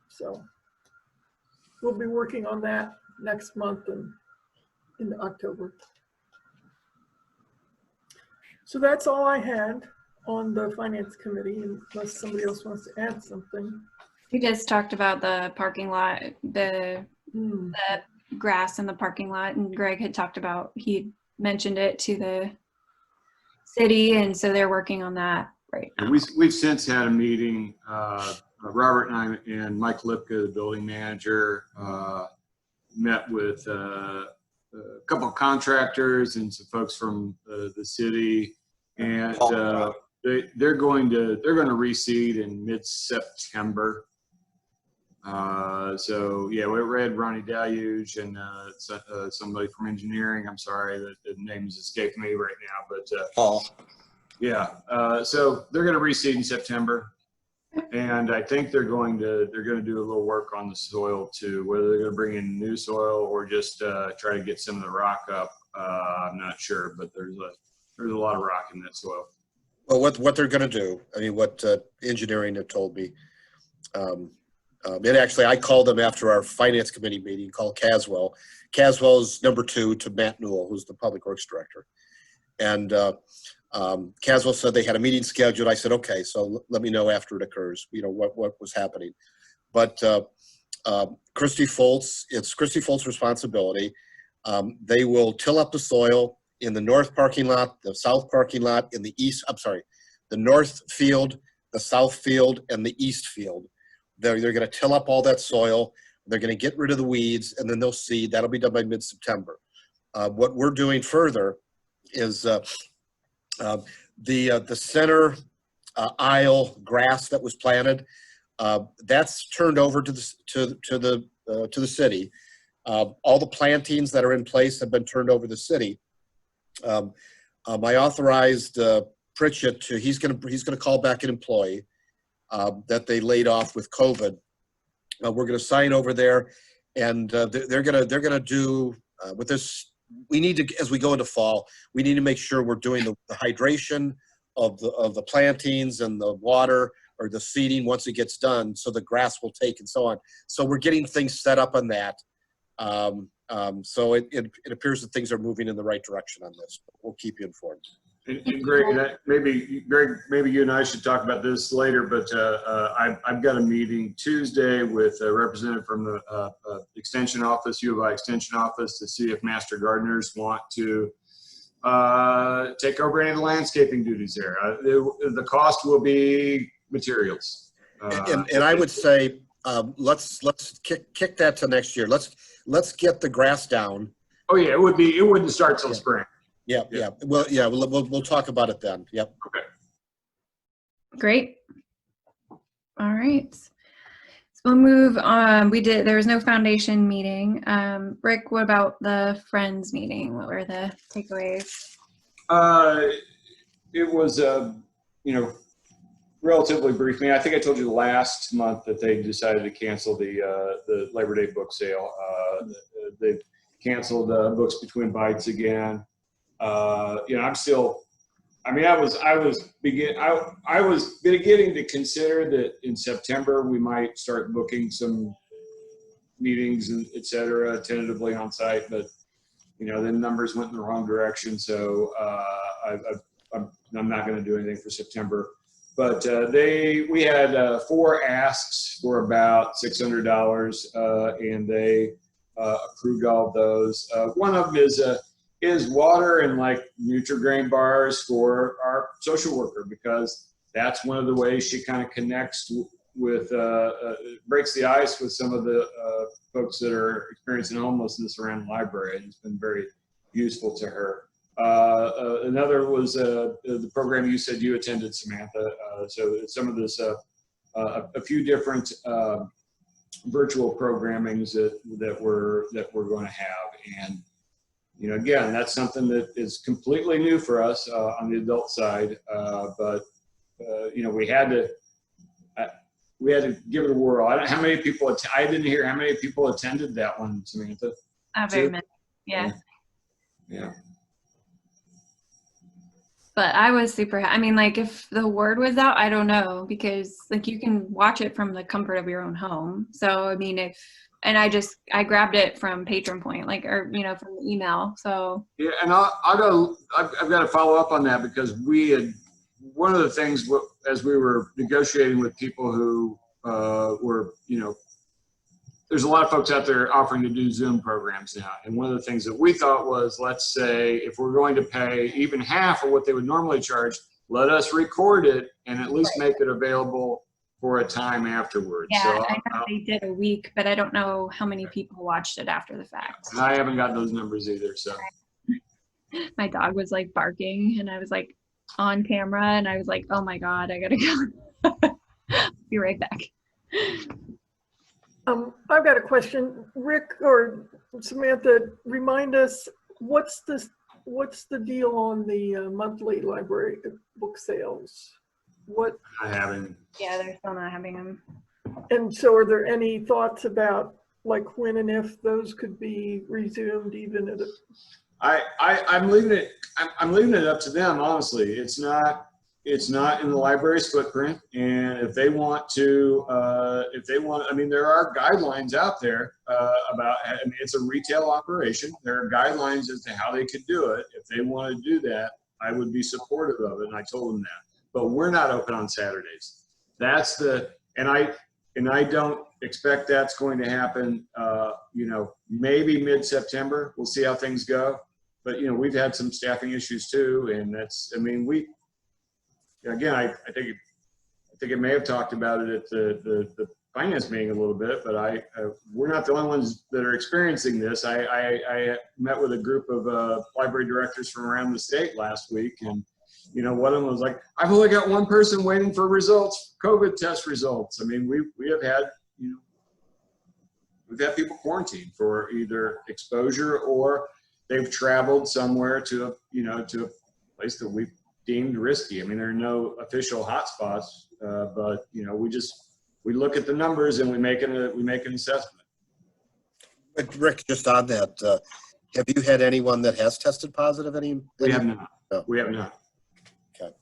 So, we'll be working on that next month and in October. So that's all I had on the finance committee, unless somebody else wants to add something. We just talked about the parking lot, the grass in the parking lot, and Greg had talked about, he mentioned it to the city, and so they're working on that right now. We've since had a meeting, Robert and I and Mike Lipka, the building manager, met with a couple of contractors and some folks from the city, and they're going to reseed in mid-September. So yeah, we read Ronnie Deluge and somebody from engineering. I'm sorry that the names escape me right now, but yeah. So they're going to reseed in September, and I think they're going to do a little work on the soil too. Whether they're going to bring in new soil or just try to get some of the rock up, I'm not sure. But there's a lot of rock in that soil. Well, what they're going to do, I mean, what engineering had told me, and actually I called them after our finance committee meeting, called Caswell. Caswell's number 2 to Matt Newell, who's the public works director. And Caswell said they had a meeting scheduled. I said, okay, so let me know after it occurs, you know, what was happening. But Christy Foltz, it's Christy Foltz's responsibility. They will till up the soil in the north parking lot, the south parking lot, in the east, I'm sorry, the north field, the south field, and the east field. They're going to till up all that soil. They're going to get rid of the weeds, and then they'll seed. That'll be done by mid-September. What we're doing further is the center aisle grass that was planted. That's turned over to the city. All the plantings that are in place have been turned over to the city. I authorized Pritchett to, he's going to call back an employee that they laid off with COVID. We're going to sign over there, and they're going to do with this. We need to, as we go into fall, we need to make sure we're doing the hydration of the plantings and the water or the seeding once it gets done, so the grass will take and so on. So we're getting things set up on that. So it appears that things are moving in the right direction on this. We'll keep you informed. And Greg, maybe you and I should talk about this later, but I've got a meeting Tuesday with a representative from the Extension Office, U of I Extension Office, to see if Master Gardeners want to take over any of the landscaping duties there. The cost will be materials. And I would say let's kick that to next year. Let's get the grass down. Oh yeah, it wouldn't start till spring. Yeah. Well, yeah, we'll talk about it then. Yep. Okay. Great. All right. So we'll move on. There was no foundation meeting. Rick, what about the Friends meeting? What were the takeaways? It was, relatively brief meeting. I think I told you last month that they decided to cancel the Labor Day book sale. They've canceled Books Between Bites again. I'm still, I was beginning to consider that in September we might start booking some meetings and et cetera, tentatively on site, but then numbers went in the wrong direction. So I'm not going to do anything for September. But we had 4 asks for about $600, and they approved all of those. One of them is water and like Nutri-Grain bars for our social worker, because that's one of the ways she kind of connects with, breaks the ice with some of the folks that are experiencing homelessness around the library. And it's been very useful to her. Another was the program you said you attended, Samantha. So some of this, a few different virtual programmings that we're going to have. And again, that's something that is completely new for us on the adult side. But we had to give it a whirl. I didn't hear how many people attended that one, Samantha. Very many. Yeah. Yeah. But I was super, if the word was out, I don't know, because you can watch it from the comfort of your own home. So, if and I grabbed it from Patron Point, like, or, you know, from the email. So Yeah, and I've got to follow up on that because one of the things as we were negotiating with people who were, you know, there's a lot of folks out there offering to do Zoom programs now. And one of the things that we thought was, let's say, if we're going to pay even half of what they would normally charge, let us record it and at least make it available for a time afterwards. yeah, So I know they did a week, but I don't know how many people watched it after the fact. and I haven't got those numbers either. So My dog was like barking, and I was like on camera, and I was like, oh my God, I gotta go. Be right back. I've got a question. Rick or Samantha, remind us, what's the deal on the monthly library book sales? What? I haven't. Yeah, they're still not having them. And so are there any thoughts about like when and if those could be resumed even at a? I'm leaving it up to them, honestly. It's not in the library's footprint, and if they want, I mean, there are guidelines out there about. I mean, it's a retail operation. There are guidelines as to how they could do it. If they want to do that, I would be supportive of it, and I told them that. But we're not open on Saturdays. And I don't expect that's going to happen. You know, maybe mid-September. We'll see how things go. But you know, we've had some staffing issues too, and that's. I mean, again, I think it may have talked about it at the finance meeting a little bit, but we're not the only ones that are experiencing this. I met with a group of library directors from around the state last week, and you know, one of them was like, "I've only got one person waiting for results, COVID test results." I mean, we have had, you know, we've had people quarantined for either exposure or they've traveled somewhere to a place that we've deemed risky. I mean, there are no official hotspots, but you know, we look at the numbers and we make an assessment. Rick, just on that, have you had anyone that has tested positive? We have not. No. We have not. Okay.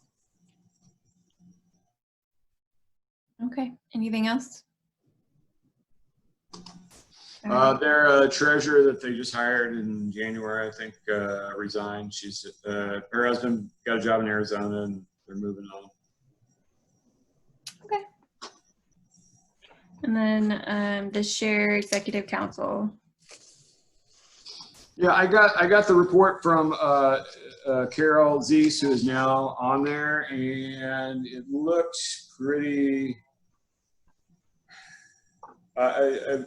Okay. Anything else? Their treasurer that they just hired in January, I think, resigned. Her husband got a job in Arizona, and they're moving on. Okay. And then the Share Executive Council. Yeah, I got the report from Carol Zeiss, who is now on there, and it looked pretty. I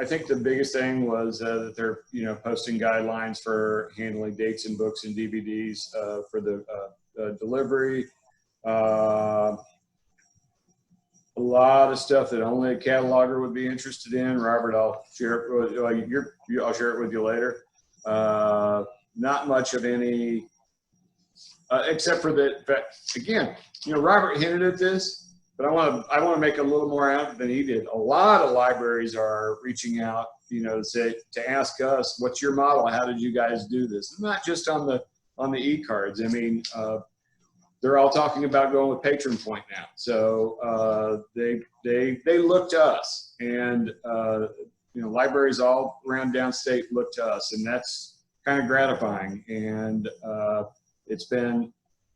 think the biggest thing was that they're, you know, posting guidelines for handling dates and books and DVDs for the delivery. A lot of stuff that only a cataloger would be interested in. Robert, I'll share it with I'll share it with you later. Not much of any, except for that. Again, you know, Robert hinted at this. But I want to make a little more out than he did. A lot of libraries are reaching out, you know, to ask us, what's your model? How did you guys do this? Not just on the e-cards. I mean, they're all talking about going with Patron Point now. So they look to us, and you know, libraries all around downstate look to us, and that's kind of gratifying. And it's been.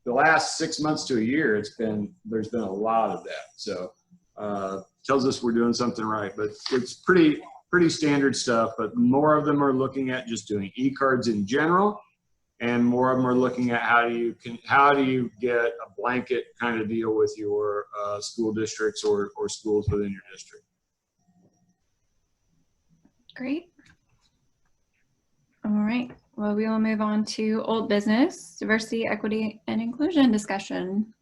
The last 6 months to a year, there's been a lot of that. So tells us we're doing something right. But it's pretty standard stuff. But more of them are looking at just doing e-cards in general, and more of them are looking at how do you get a blanket kind of deal with your school districts or schools within your district. Great. All right. Well, we will move on to old business, diversity, equity, and inclusion discussion.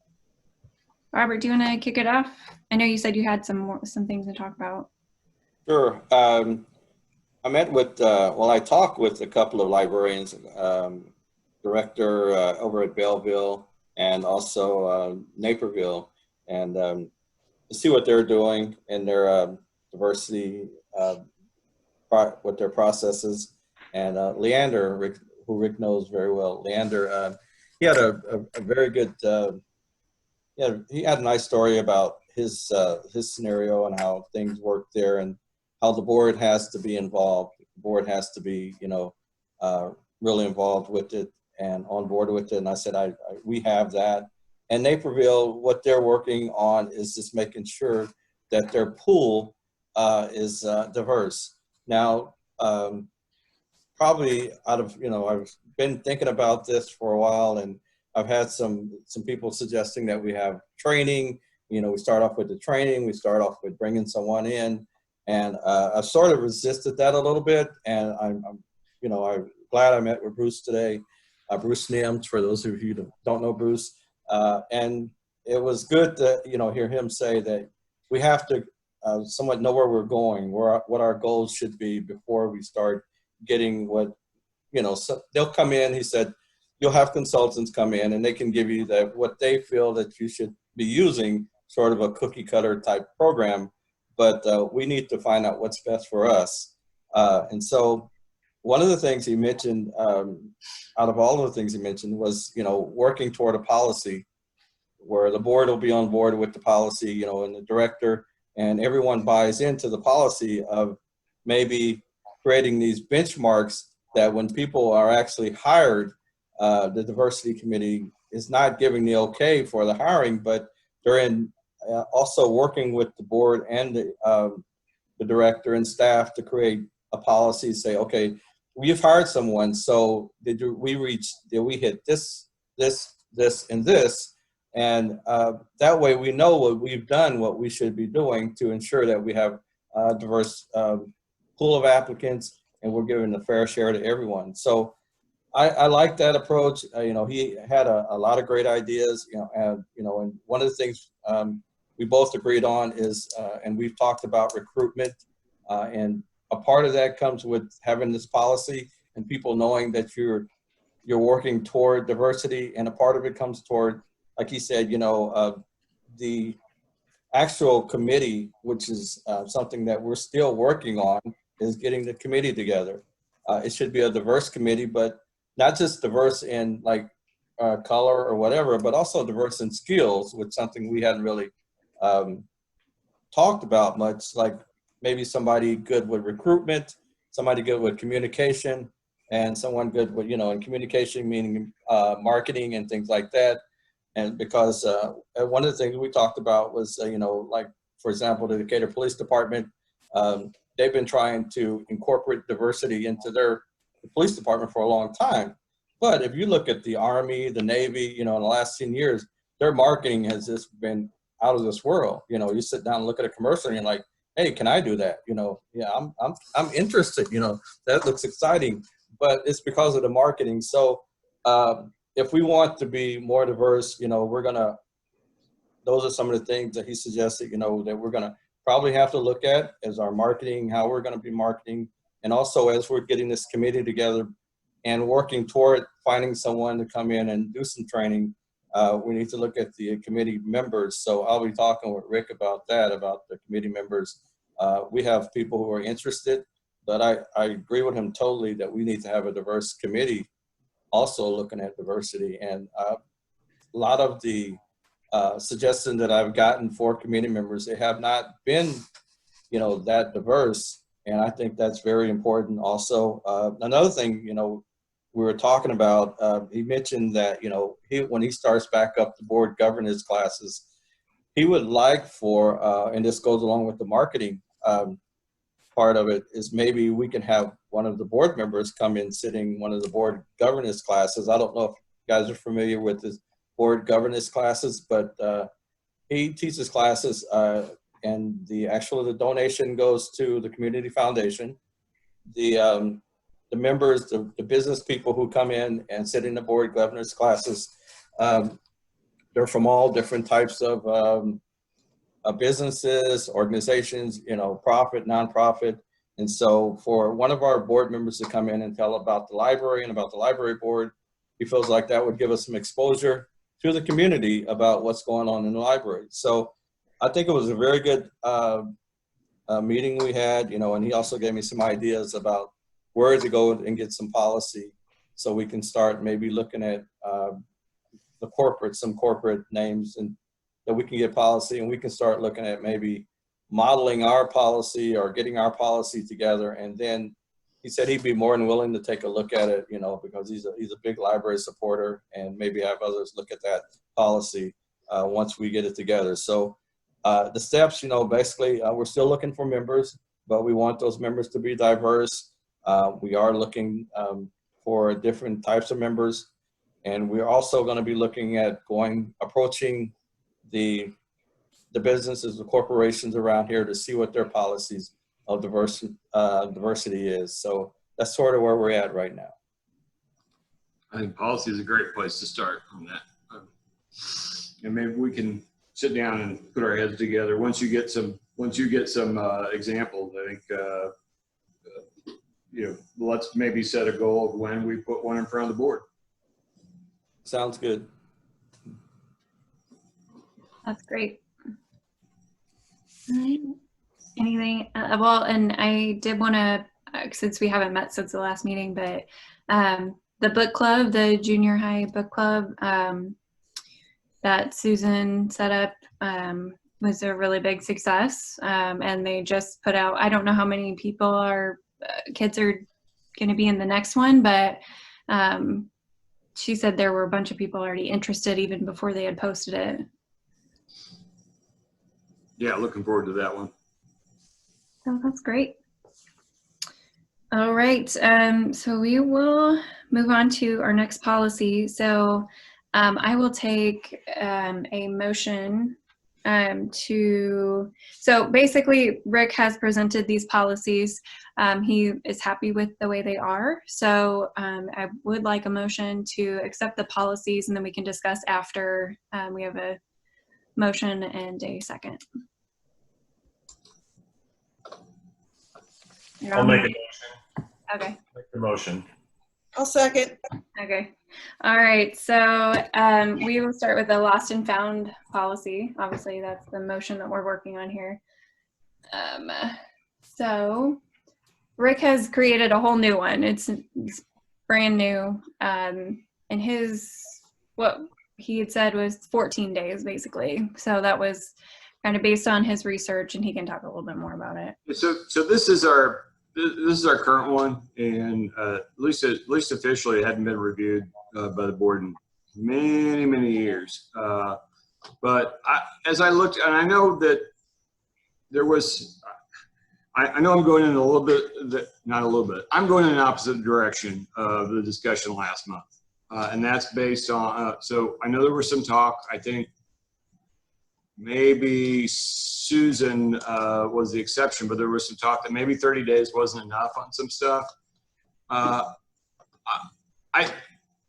Robert, do you want to kick it off? I know you said you had some things to talk about. Sure. I met with, I talked with a couple of librarians, director over at Belleville and also Naperville, and to see what they're doing in their diversity, what their processes. And Leander, who Rick knows very well, Leander, he had a very good, he had a nice story about his scenario and how things worked there. And how the board has to be involved. The board has to be, you know, really involved with it and on board with it. And I said, we have that. And Naperville, what they're working on is just making sure that their pool is diverse. Now, probably out of, you know, I've been thinking about this for a while, and I've had some people suggesting that we have training. You know, we start off with the training, we start off with bringing someone in, and I've sort of resisted that a little bit. And I'm you know, I'm glad I met with Bruce today, Bruce Nims, for those of you who don't know Bruce. And it was good to, you know, hear him say that we have to somewhat know where we're going, what our goals should be before we start getting what, you know, so they'll come in, he said, you'll have consultants come in and they can give you what they feel that you should be using, sort of a cookie cutter type program. But we need to find out what's best for us. And so one of the things he mentioned, out of all of the things he mentioned, was, you know, working toward a policy where the board will be on board with the policy, you know, and the director, and everyone buys into the policy of maybe creating these benchmarks that when people are actually hired, the diversity committee is not giving the okay for the hiring, but they're in also working with the board and the director and staff to create a policy, say, okay, we've hired someone, so did we hit this, and this? And that way we know what we've done, what we should be doing to ensure that we have a diverse pool of applicants and we're giving a fair share to everyone. So I like that approach. You know, he had a lot of great ideas, you know, and one of the things we both agreed on is, and we've talked about recruitment, and a part of that comes with having this policy and people knowing that you're working toward diversity, and a part of it comes toward, like he said, you know, the actual committee, which is something that we're still working on, is getting the committee together. It should be a diverse committee, but not just diverse in like color or whatever, but also diverse in skills, which is something we hadn't really talked about much, like maybe somebody good with recruitment, somebody good with communication, and someone good with, you know, in communication, meaning marketing and things like that. And because one of the things we talked about was, you know, like, for example, the Decatur Police Department, they've been trying to incorporate diversity into their police department for a long time. But if you look at the Army, the Navy, you know, in the last 10 years, their marketing has just been out of this world. You know, you sit down and look at a commercial and you're like, hey, can I do that? You know, yeah, I'm interested, you know, that looks exciting, but it's because of the marketing. So if we want to be more diverse, you know, those are some of the things that he suggested, you know, that we're gonna probably have to look at as our marketing, how we're gonna be marketing. And also as we're getting this committee together and working toward finding someone to come in and do some training, we need to look at the committee members. So I'll be talking with Rick about that, about the committee members. We have people who are interested, but I agree with him totally that we need to have a diverse committee also looking at diversity. And a lot of the suggestions that I've gotten for committee members, they have not been, you know, that diverse. And I think that's very important also. Another thing, you know, we were talking about, he mentioned that, you know, when he starts back up the board governance classes, he would like for, and this goes along with the marketing part of it, is maybe we can have one of the board members come in sitting one of the board governance classes. I don't know if you guys are familiar with his board governance classes, but he teaches classes and the donation goes to the community foundation. The members, the business people who come in and sit in the board governance classes, they're from all different types of businesses, organizations, you know, profit, nonprofit. And so for one of our board members to come in and tell about the library and about the library board, he feels like that would give us some exposure to the community about what's going on in the library. So I think it was a very good meeting we had, you know, and he also gave me some ideas about where to go and get some policy so we can start maybe looking at some corporate names, and that we can get policy, and we can start looking at maybe modeling our policy or getting our policy together. And then he said he'd be more than willing to take a look at it, you know, because he's a big library supporter, and maybe have others look at that policy once we get it together. So the steps, you know, basically we're still looking for members, but we want those members to be diverse. We are looking for different types of members, and we're also going to be looking at approaching the businesses, the corporations around here to see what their policies of diversity is. So that's sort of where we're at right now. I think policy is a great place to start on that. And maybe we can sit down and put our heads together. Once you get some examples, I think, you know, let's maybe set a goal of when we put one in front of the board. Sounds good. That's great. Anything, well, and I did want to, since we haven't met since the last meeting, but the book club, the junior high book club that Susan set up was a really big success. And they just put out, I don't know how many people kids are going to be in the next one, but she said there were a bunch of people already interested even before they had posted it. Yeah, looking forward to that one. Oh, that's great. All right, so we will move on to our next policy. So I will take a motion so basically Rick has presented these policies. He is happy with the way they are. So I would like a motion to accept the policies, and then we can discuss after we have a motion and a second. I'll make a motion. Okay. Make the motion. I'll second. Okay. All right. So we will start with the lost and found policy. Obviously, that's the motion that we're working on here. So Rick has created a whole new one. It's brand new. And what he had said was 14 days, basically. So that was kind of based on his research, and he can talk a little bit more about it. So this is our current one, and at least officially it hadn't been reviewed by the board in many years. But as I looked, and I know that there was, I know I'm going in a little bit, not a little bit, I'm going in an opposite direction of the discussion last month. And that's based on, so I know there was some talk, I think maybe Susan was the exception, but there was some talk that maybe 30 days wasn't enough on some stuff.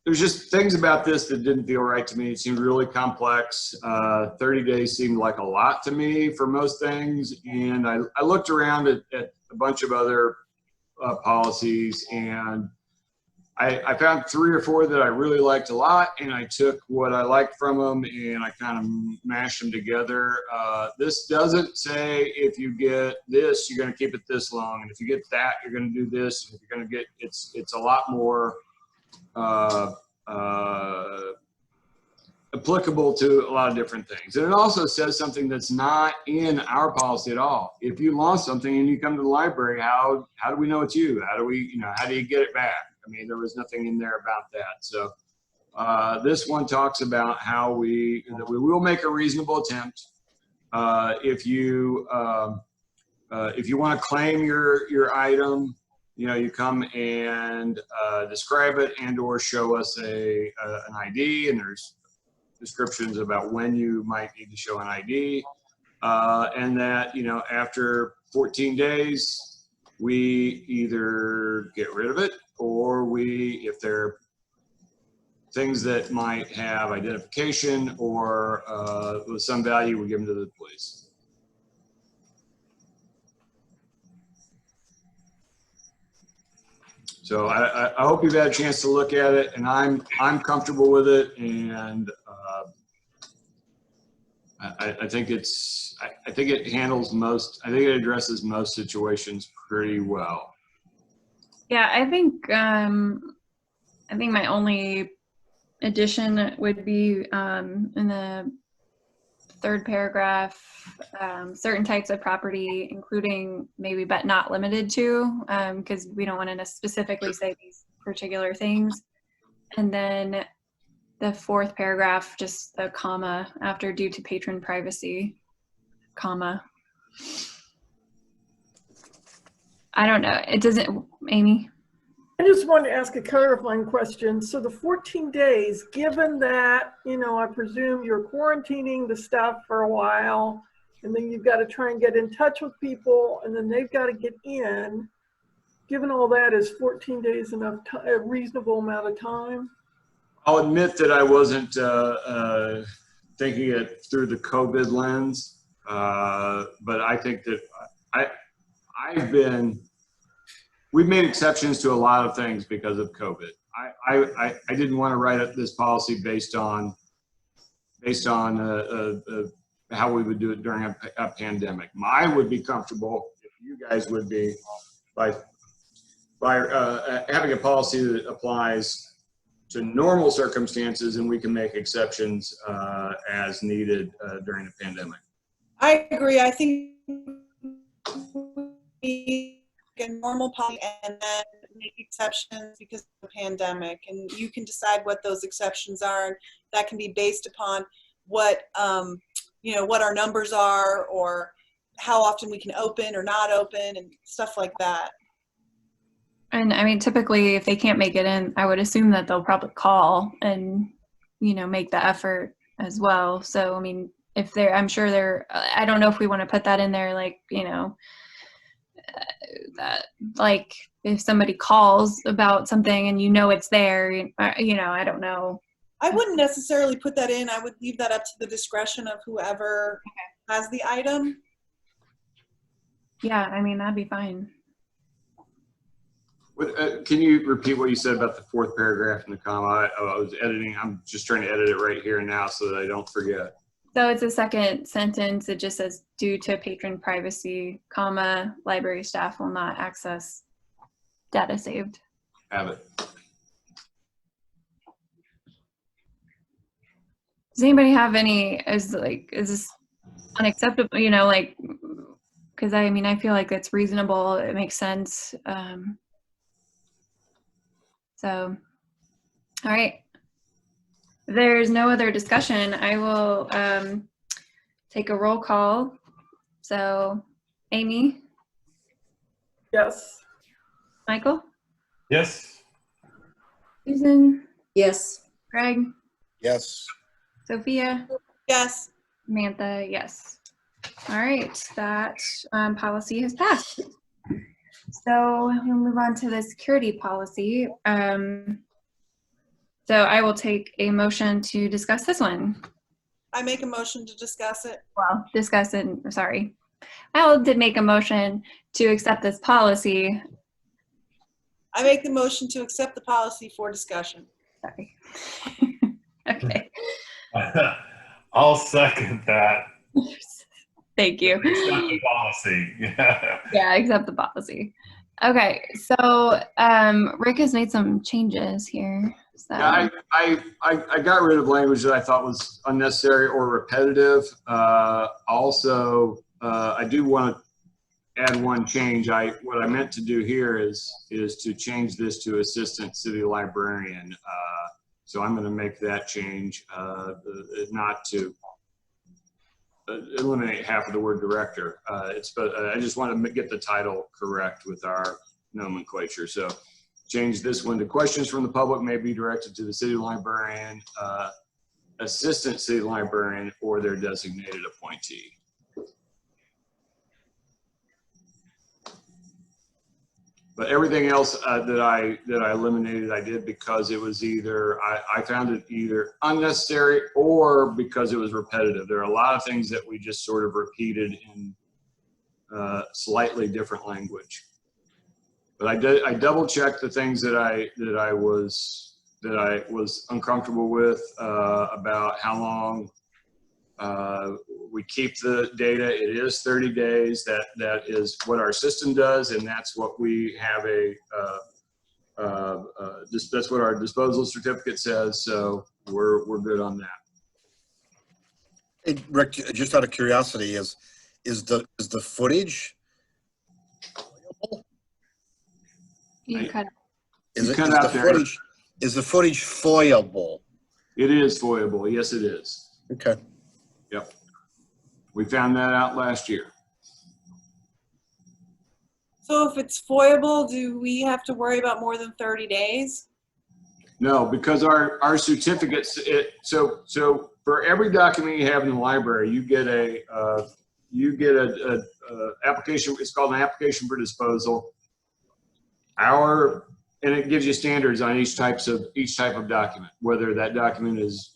There's just things about this that didn't feel right to me. It seemed really complex. 30 days seemed like a lot to me for most things. And I looked around at a bunch of other policies, and I found 3 or 4 that I really liked a lot, and I took what I liked from them and I kind of mashed them together. This doesn't say if you get this, you're going to keep it this long, and if you get that, you're going to do this. And if you're going to get, it's a lot more applicable to a lot of different things. And it also says something that's not in our policy at all. If you lost something and you come to the library, how do we know it's you? How do we, how do you get it back? I mean, there was nothing in there about that. So this one talks about how we will make a reasonable attempt. If you want to claim your item, you come and describe it and or show us an ID, and there's descriptions about when you might need to show an ID, and that, after 14 days, we either get rid of it, or if there are things that might have identification or with some value, we give them to the police. So I hope you've had a chance to look at it, and I'm comfortable with it, and I think it handles most. I think it addresses most situations pretty well. Yeah, I think my only addition would be in the third paragraph, certain types of property, including maybe but not limited to, because we don't want to specifically say these particular things. And then the fourth paragraph, just the comma after due to patron privacy, comma. I don't know. It doesn't, Amy? I just wanted to ask a clarifying question. So the 14 days, given that, I presume you're quarantining the staff for a while, and then you've got to try and get in touch with people, and then they've got to get in, given all that, is 14 days enough, a reasonable amount of time? I'll admit that I wasn't thinking it through the COVID lens, but I think that we've made exceptions to a lot of things because of COVID. I didn't want to write this policy based on how we would do it during a pandemic. I would be comfortable, if you guys would be, by having a policy that applies to normal circumstances, and we can make exceptions as needed during the pandemic. I agree. I think we a normal policy and then make exceptions because of the pandemic, and you can decide what those exceptions are, and that can be based upon what what our numbers are, or how often we can open or not open, and stuff like that. And I mean, typically if they can't make it in, I would assume that they'll probably call and, make the effort as well. So, I mean, if they're, I'm sure they're, I don't know if we want to put that in there, like, that, like if somebody calls about something and it's there, I don't know. I wouldn't necessarily put that in. I would leave that up to the discretion of whoever has the item. Yeah, I mean, that'd be fine. Can you repeat what you said about the fourth paragraph in the comma? I was editing. I'm just trying to edit it right here and now so that I don't forget. So it's a second sentence. It just says, due to patron privacy, comma, library staff will not access data saved. Have it. Does anybody have any, is this unacceptable, because I mean, I feel like that's reasonable. It makes sense. So, all right. If there's no other discussion, I will take a roll call. So, Amy? Yes. Michael? Yes. Susan? Yes. Greg? Yes. Sophia? Yes. Samantha, yes. All right, that policy has passed. So we'll move on to the security policy. So I will take a motion to discuss this one. I make a motion to discuss it. Well, discuss it, sorry. I did make a motion to accept this policy. I make the motion to accept the policy for discussion. Sorry. Okay. I'll second that. Thank you. Accept the policy. Yeah. Yeah, accept the policy. Okay, so Rick has made some changes here. So. Yeah, I got rid of language that I thought was unnecessary or repetitive. Also, I do want to add one change. What I meant to do here is to change this to assistant city librarian. So I'm going to make that change, not to eliminate half of the word director. I just want to get the title correct with our nomenclature. So change this one to questions from the public may be directed to the city librarian, assistant city librarian, or their designated appointee. But everything else that I eliminated, I did because it was either, I found it either unnecessary or because it was repetitive. There are a lot of things that we just sort of repeated in slightly different language. But I double checked the things that I was uncomfortable with about how long we keep the data. It is 30 days. That is what our system does, and that's what we have that's what our disposal certificate says. So we're good on that. Hey, Rick, just out of curiosity, is the footage You cut is You it cut is out the there. footage is the footage foyable? It is foyable. Yes, it is. Okay. Yep. We found that out last year. So if it's foyable, do we have to worry about more than 30 days? No, because our certificates, so for every document you have in the library, you get a application. It's called an application for disposal. And it gives you standards on each type of document, whether that document is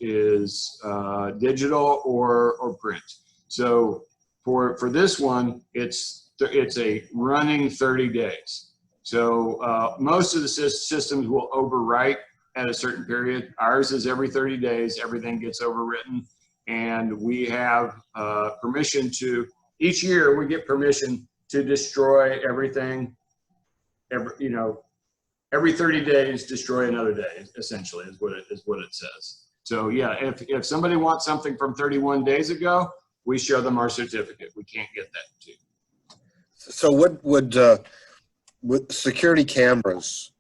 digital or print. So for this one, it's a running 30 days. So most of the systems will overwrite at a certain period. Ours is every 30 days, everything gets overwritten. And we have permission to, each year we get permission to destroy everything, every 30 days, destroy another day, essentially, is what it says. So yeah, if somebody wants something from 31 days ago, we show them our certificate. We can't get that to you. So what would with security cameras,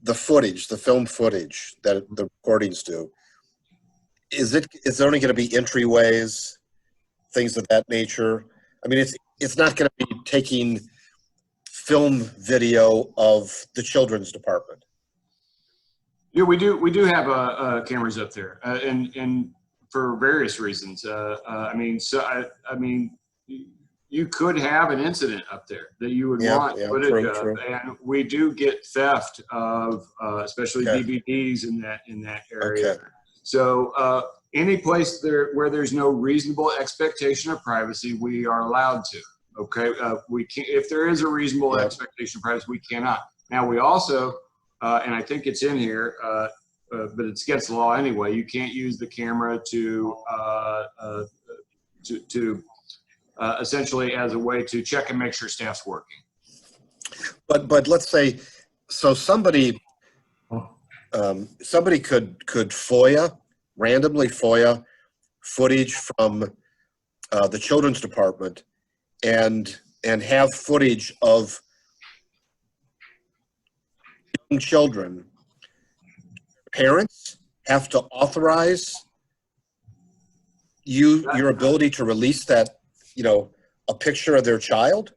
the film footage that the recordings do, is there only going to be entryways, things of that nature? I mean, it's not going to be taking film video of the children's department. Yeah, we do have cameras up there, and for various reasons. I mean, you could have an incident up there that you would want footage of, and we do get theft of, especially DVDs in that area. Okay. So any place where there's no reasonable expectation of privacy, we are allowed to. Okay, we can, if there is a reasonable expectation of privacy, we cannot. Now we also, and I think it's in here, but it's against the law anyway. You can't use the camera to essentially as a way to check and make sure staff's working. But let's say, so somebody could randomly FOIA footage from the children's department and have footage of young children. Parents have to authorize your ability to release that, a picture of their child?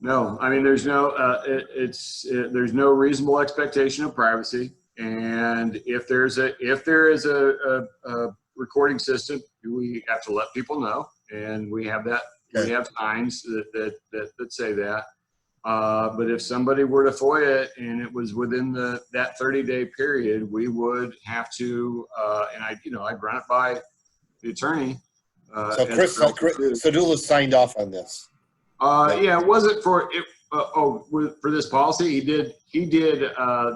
No, I mean, there's no there's no reasonable expectation of privacy, and if there is a recording system, we have to let people know, and we have that. We have signs that say that. But if somebody were to FOIA it and it was within that 30-day period, we would have to, and I'd run it by the attorney. So Chris Sadula signed off on this. Yeah, it wasn't for it. For this policy, he did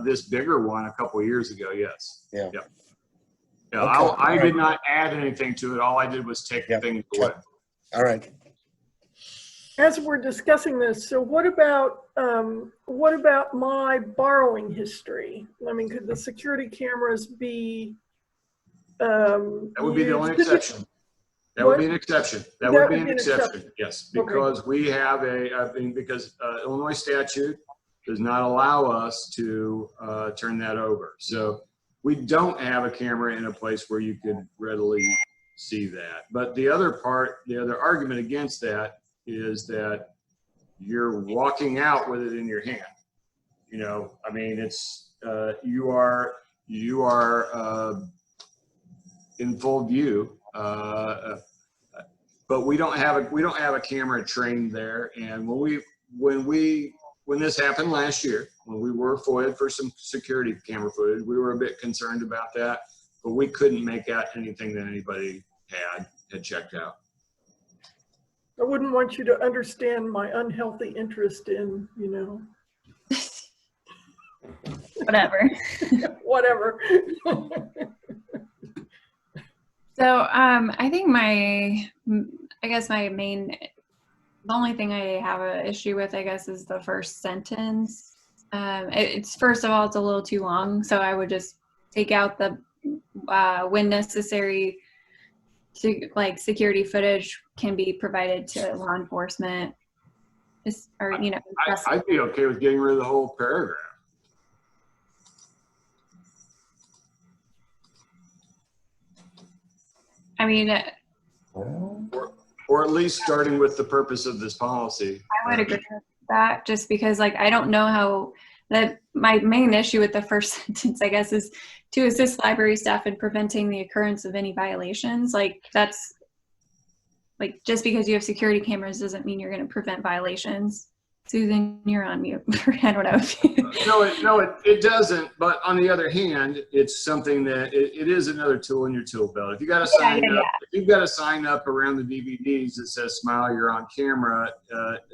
this bigger one a couple of years ago. Yes. Yeah. Yep. Yeah. Okay. I did not add anything to it. All I did was take things away. All right. As we're discussing this, so what about my borrowing history? I mean, could the security cameras be? That would be the only exception. That would be an exception. That would be an exception. Yes, because we have because Illinois statute does not allow us to turn that over. So we don't have a camera in a place where you could readily see that. But the other argument against that is that you're walking out with it in your hand. I mean, it's you are in full view. But we don't have a camera trained there. And when this happened last year, when we were FOIA'd for some security camera footage, we were a bit concerned about that, but we couldn't make out anything that anybody had checked out. I wouldn't want you to understand my unhealthy interest in, whatever. Whatever. So I think the only thing I have an issue with, I guess, is the first sentence. It's first of all, it's a little too long, so I would just take out the when necessary, like security footage can be provided to law enforcement. Or, you know, I'd be okay with getting rid of the whole paragraph. I mean, Or at least starting with the purpose of this policy. I would agree with that, just because, like, I don't know how that. My main issue with the first sentence, I guess, is to assist library staff in preventing the occurrence of any violations. Like, that's like, just because you have security cameras doesn't mean you're going to prevent violations. Susan, you're on mute. I don't know. No, it doesn't. But on the other hand, it's something that it is another tool in your tool belt. If you got to sign up, if you've got to sign up around the DVDs that says "Smile, you're on camera,"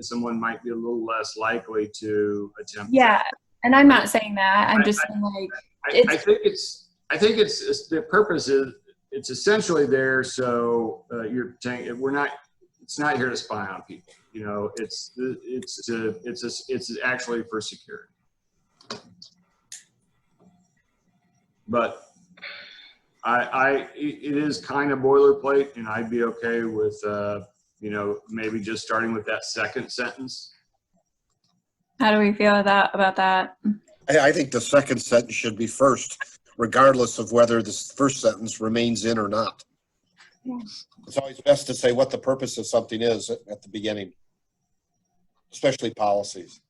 someone might be a little less likely to attempt. Yeah, and I'm not saying that. I'm just saying, like, I think it's the purpose is it's essentially there so you're saying it's not here to spy on people. You know, it's actually for security. But it is kind of boilerplate, and I'd be okay with you know, maybe just starting with that second sentence. how do we feel about that? I think the second sentence should be first, regardless of whether this first sentence remains in or not. Yeah. It's always best to say what the purpose of something is at the beginning, especially policies.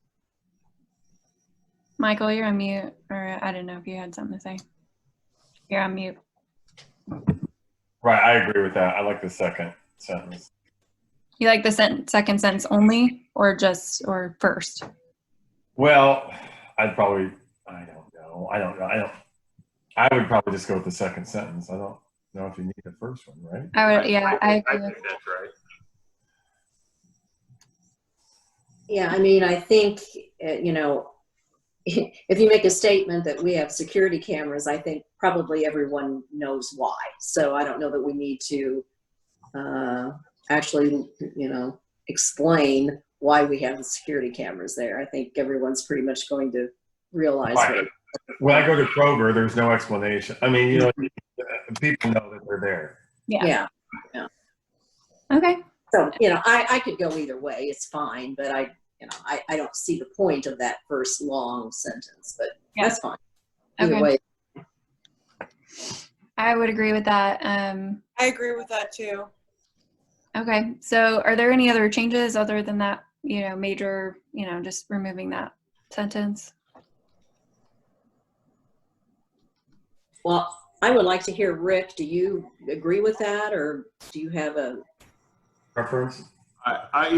Michael, you're on mute, or I don't know if you had something to say. You're on mute. Right, I agree with that. I like the second sentence. You like the second sentence only, or first? Well, I don't know. I would probably just go with the second sentence. I don't know if you need the first one, right? I agree. think that's right. Yeah, I mean, I think, you know, if you make a statement that we have security cameras, I think probably everyone knows why. So I don't know that we need to actually, you know, explain why we have the security cameras there. I think everyone's pretty much going to realize Right. When I go to Kroger, there's no explanation. I mean, you know, people know that they're there. Yeah. Okay. So, you know, I could go either way. It's fine, but I don't see the point of that first long sentence, but that's fine. Either way. I would agree with that. I agree with that too. Okay. So are there any other changes other than that, you know, major, you know, just removing that sentence? Well, I would like to hear, Rick, do you agree with that, or do you have a preference? I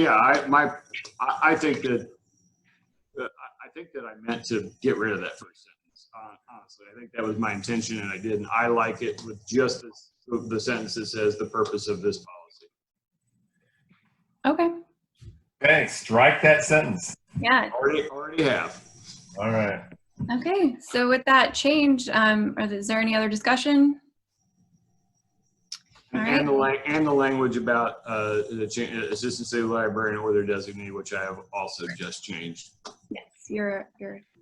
think that I meant to get rid of that first sentence. Honestly, I think that was my intention, and I didn't. I like it with just the sentence that says the purpose of this policy. Okay. Okay, strike that sentence. Yeah. Already have. All right. Okay. So with that change, is there any other discussion? And the language about the assistant city librarian or their designee, which I have also just changed. Yes, your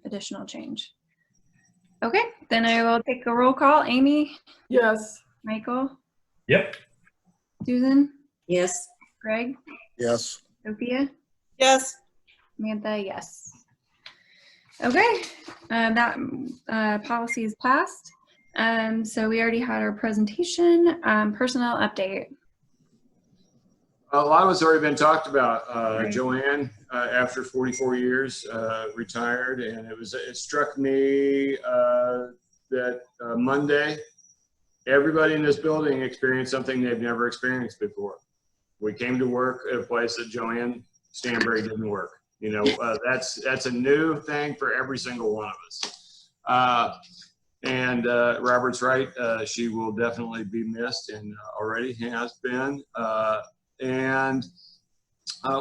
additional change. Okay, then I will take a roll call. Amy? Yes. Michael? Yep. Susan? yes? Greg? Yes. Sophia? Yes. Samantha, yes. Okay, that policy is passed. So we already had our presentation. Personnel update. A lot of it's already been talked about. Joanne, after 44 years, retired, and it struck me that Monday, everybody in this building experienced something they've never experienced before. We came to work at a place that Joanne Stanbury didn't work. You know, that's a new thing for every single one of us. And Robert's right. She will definitely be missed, and already has been. And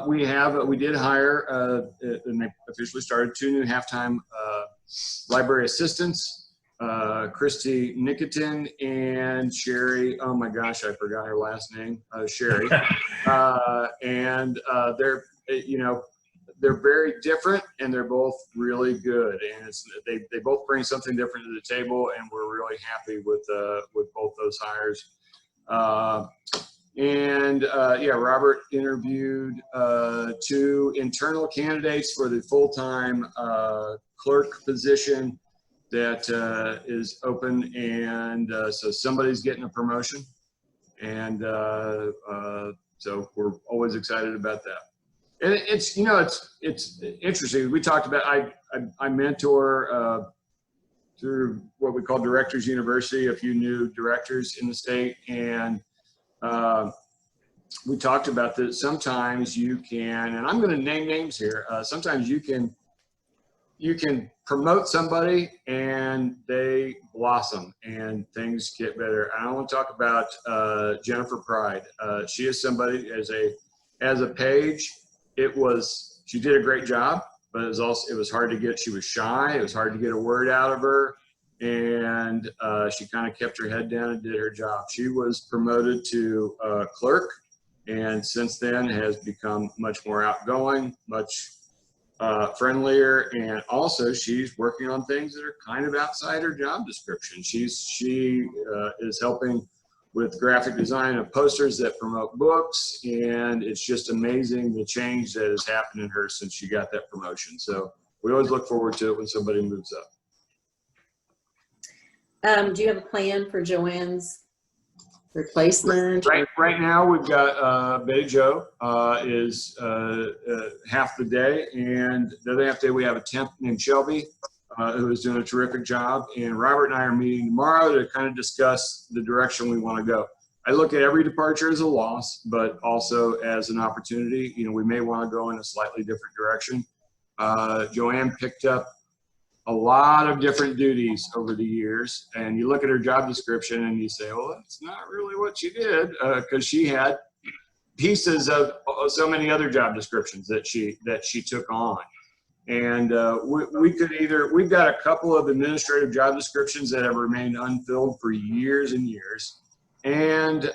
we did hire, and they officially started 2 new halftime library assistants, Christy Nicotin and Sherry. Oh my gosh, I forgot her last name, Sherry. And they're, you know, they're very different, and they're both really good, and they both bring something different to the table, and we're really happy with both those hires. Yeah, Robert interviewed 2 internal candidates for the full-time clerk position that is open, and so somebody's getting a promotion, and so we're always excited about that. And it's, you know, it's interesting. We talked about, I mentor through what we call Directors University, a few new directors in the state, and we talked about that. Sometimes you can, and I'm going to name names here. Sometimes you can promote somebody and they blossom and things get better. I want to talk about Jennifer Pride. She is somebody as a page. She did a great job, but it was hard to get. She was shy. It was hard to get a word out of her, and she kind of kept her head down and did her job. She was promoted to clerk, and since then has become much more outgoing, much friendlier, and also she's working on things that are kind of outside her job description. She is helping with graphic design of posters that promote books, and it's just amazing the change that has happened in her since she got that promotion. So we always look forward to it when somebody moves up. Do you have a plan for Joanne's replacement? Right now, we've got Betty Jo is half the day, and the other half day we have a temp named Shelby who is doing a terrific job. And Robert and I are meeting tomorrow to kind of discuss the direction we want to go. I look at every departure as a loss, but also as an opportunity. You know, we may want to go in a slightly different direction. Joanne picked up a lot of different duties over the years, and you look at her job description and you say, well, that's not really what she did, because she had pieces of so many other job descriptions that she took on. And we've got a couple of administrative job descriptions that have remained unfilled for years and years, and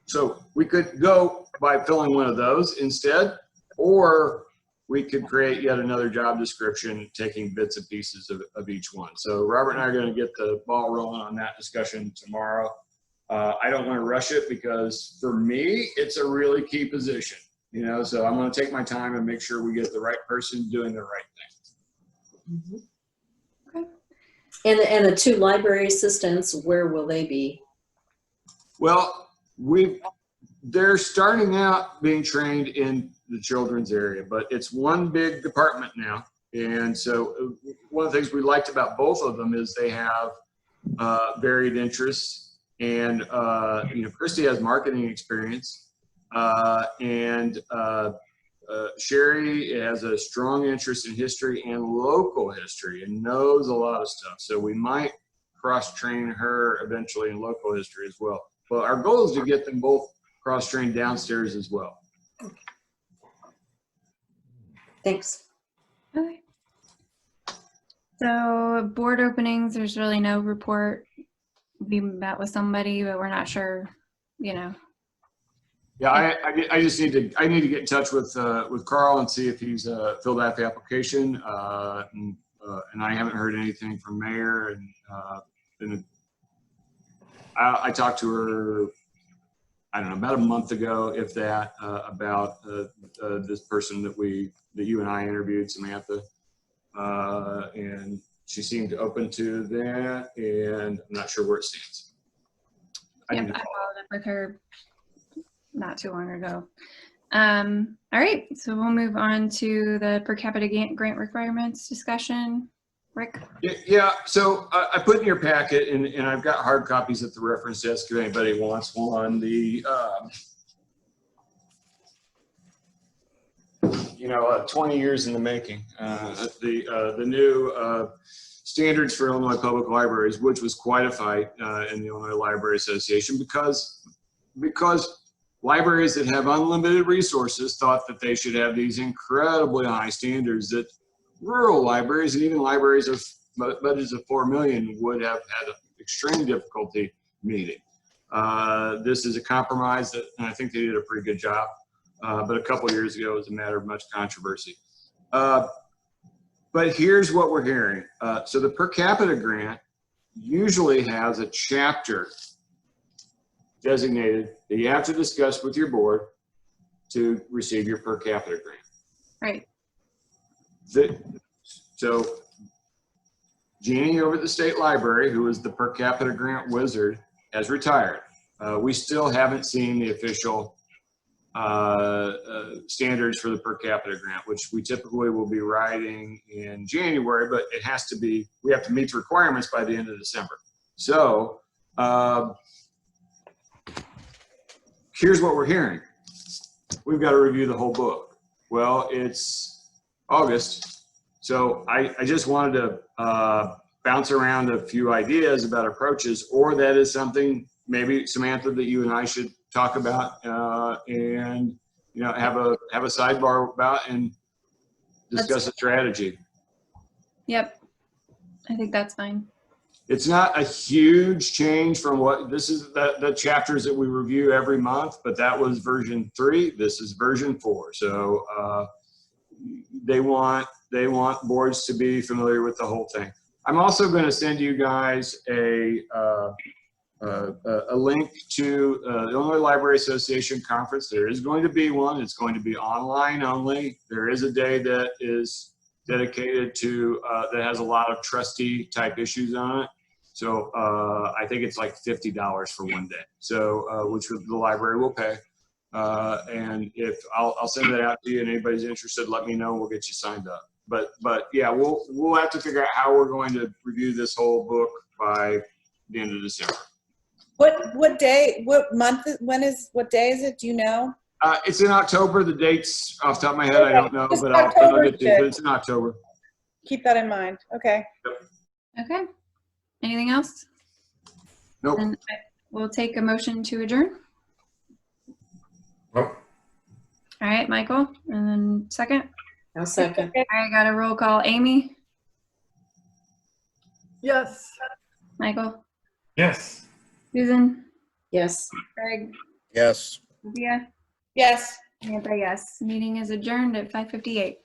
so we could go by filling one of those instead, or we could create yet another job description, taking bits and pieces of each one. So Robert and I are going to get the ball rolling on that discussion tomorrow. I don't want to rush it because for me, it's a really key position, you know, so I'm going to take my time and make sure we get the right person doing the right thing. Mm-hmm. Okay. And the 2 library assistants, where will they be? Well, they're starting out being trained in the children's area, but it's one big department now. And so one of the things we liked about both of them is they have varied interests. And, you know, Christy has marketing experience, and Sherry has a strong interest in history and local history and knows a lot of stuff. So we might cross-train her eventually in local history as well. But our goal is to get them both cross-trained downstairs as well. Thanks. Okay. So board openings, there's really no report. We met with somebody, but we're not sure, you know. Yeah, I just need to get in touch with Carl and see if he's filled out the application. And I haven't heard anything from Mayor. And I talked to her, I don't know, about a month ago, if that, about this person that you and I interviewed, Samantha, and she seemed open to that, and I'm not sure where it stands. I followed up with her not too long ago. All right, so we'll move on to the per capita grant requirements discussion. Rick? Yeah, so I put in your packet, and I've got hard copies at the reference desk if anybody wants one. The 20 years in the making. The new standards for Illinois Public Libraries, which was quite a fight in the Illinois Library Association, because libraries that have unlimited resources thought that they should have these incredibly high standards that rural libraries and even libraries of budgets of $4 million would have had extreme difficulty meeting. This is a compromise and I think they did a pretty good job. But a couple of years ago, it was a matter of much controversy. But here's what we're hearing. So the per capita grant usually has a chapter designated that you have to discuss with your board to receive your per capita grant. Right. So Jeannie over at the state library, who is the per capita grant wizard, has retired. We still haven't seen the official standards for the per capita grant, which we typically will be writing in January, but it has to be, we have to meet the requirements by the end of December. So here's what we're hearing. We've got to review the whole book. Well, it's August. So I just wanted to bounce around a few ideas about approaches, or that is something maybe, Samantha, that you and I should talk about and have a sidebar about and discuss a strategy. Yep. I think that's fine. It's not a huge change from what this is, the chapters that we review every month, but that was version 3. This is version 4. So they want boards to be familiar with the whole thing. I'm also going to send you guys a link to the Illinois Library Association conference. There is going to be one. It's going to be online only. There is a day that is dedicated to that has a lot of trustee type issues on it. So I think it's like $50 for one day. So which the library will pay. And if I'll send that out to you, and anybody's interested, let me know. We'll get you signed up. But yeah, we'll have to figure out how we're going to review this whole book by the end of December. What day, what month, what day is it? Do you know? It's in October. The dates off the top of my head, I don't know, Just but I'll get to you. But it's in October. Keep that in mind. Okay. Okay. Anything else? Nope. And we'll take a motion to adjourn. Nope. All right, Michael, and then second. I'll second. All right, got a roll call. Amy, Yes. Michael, Yes. Susan, Yes. Greg, Yes. Sophia, Yes. Samantha, yes. Meeting is adjourned at 5:58.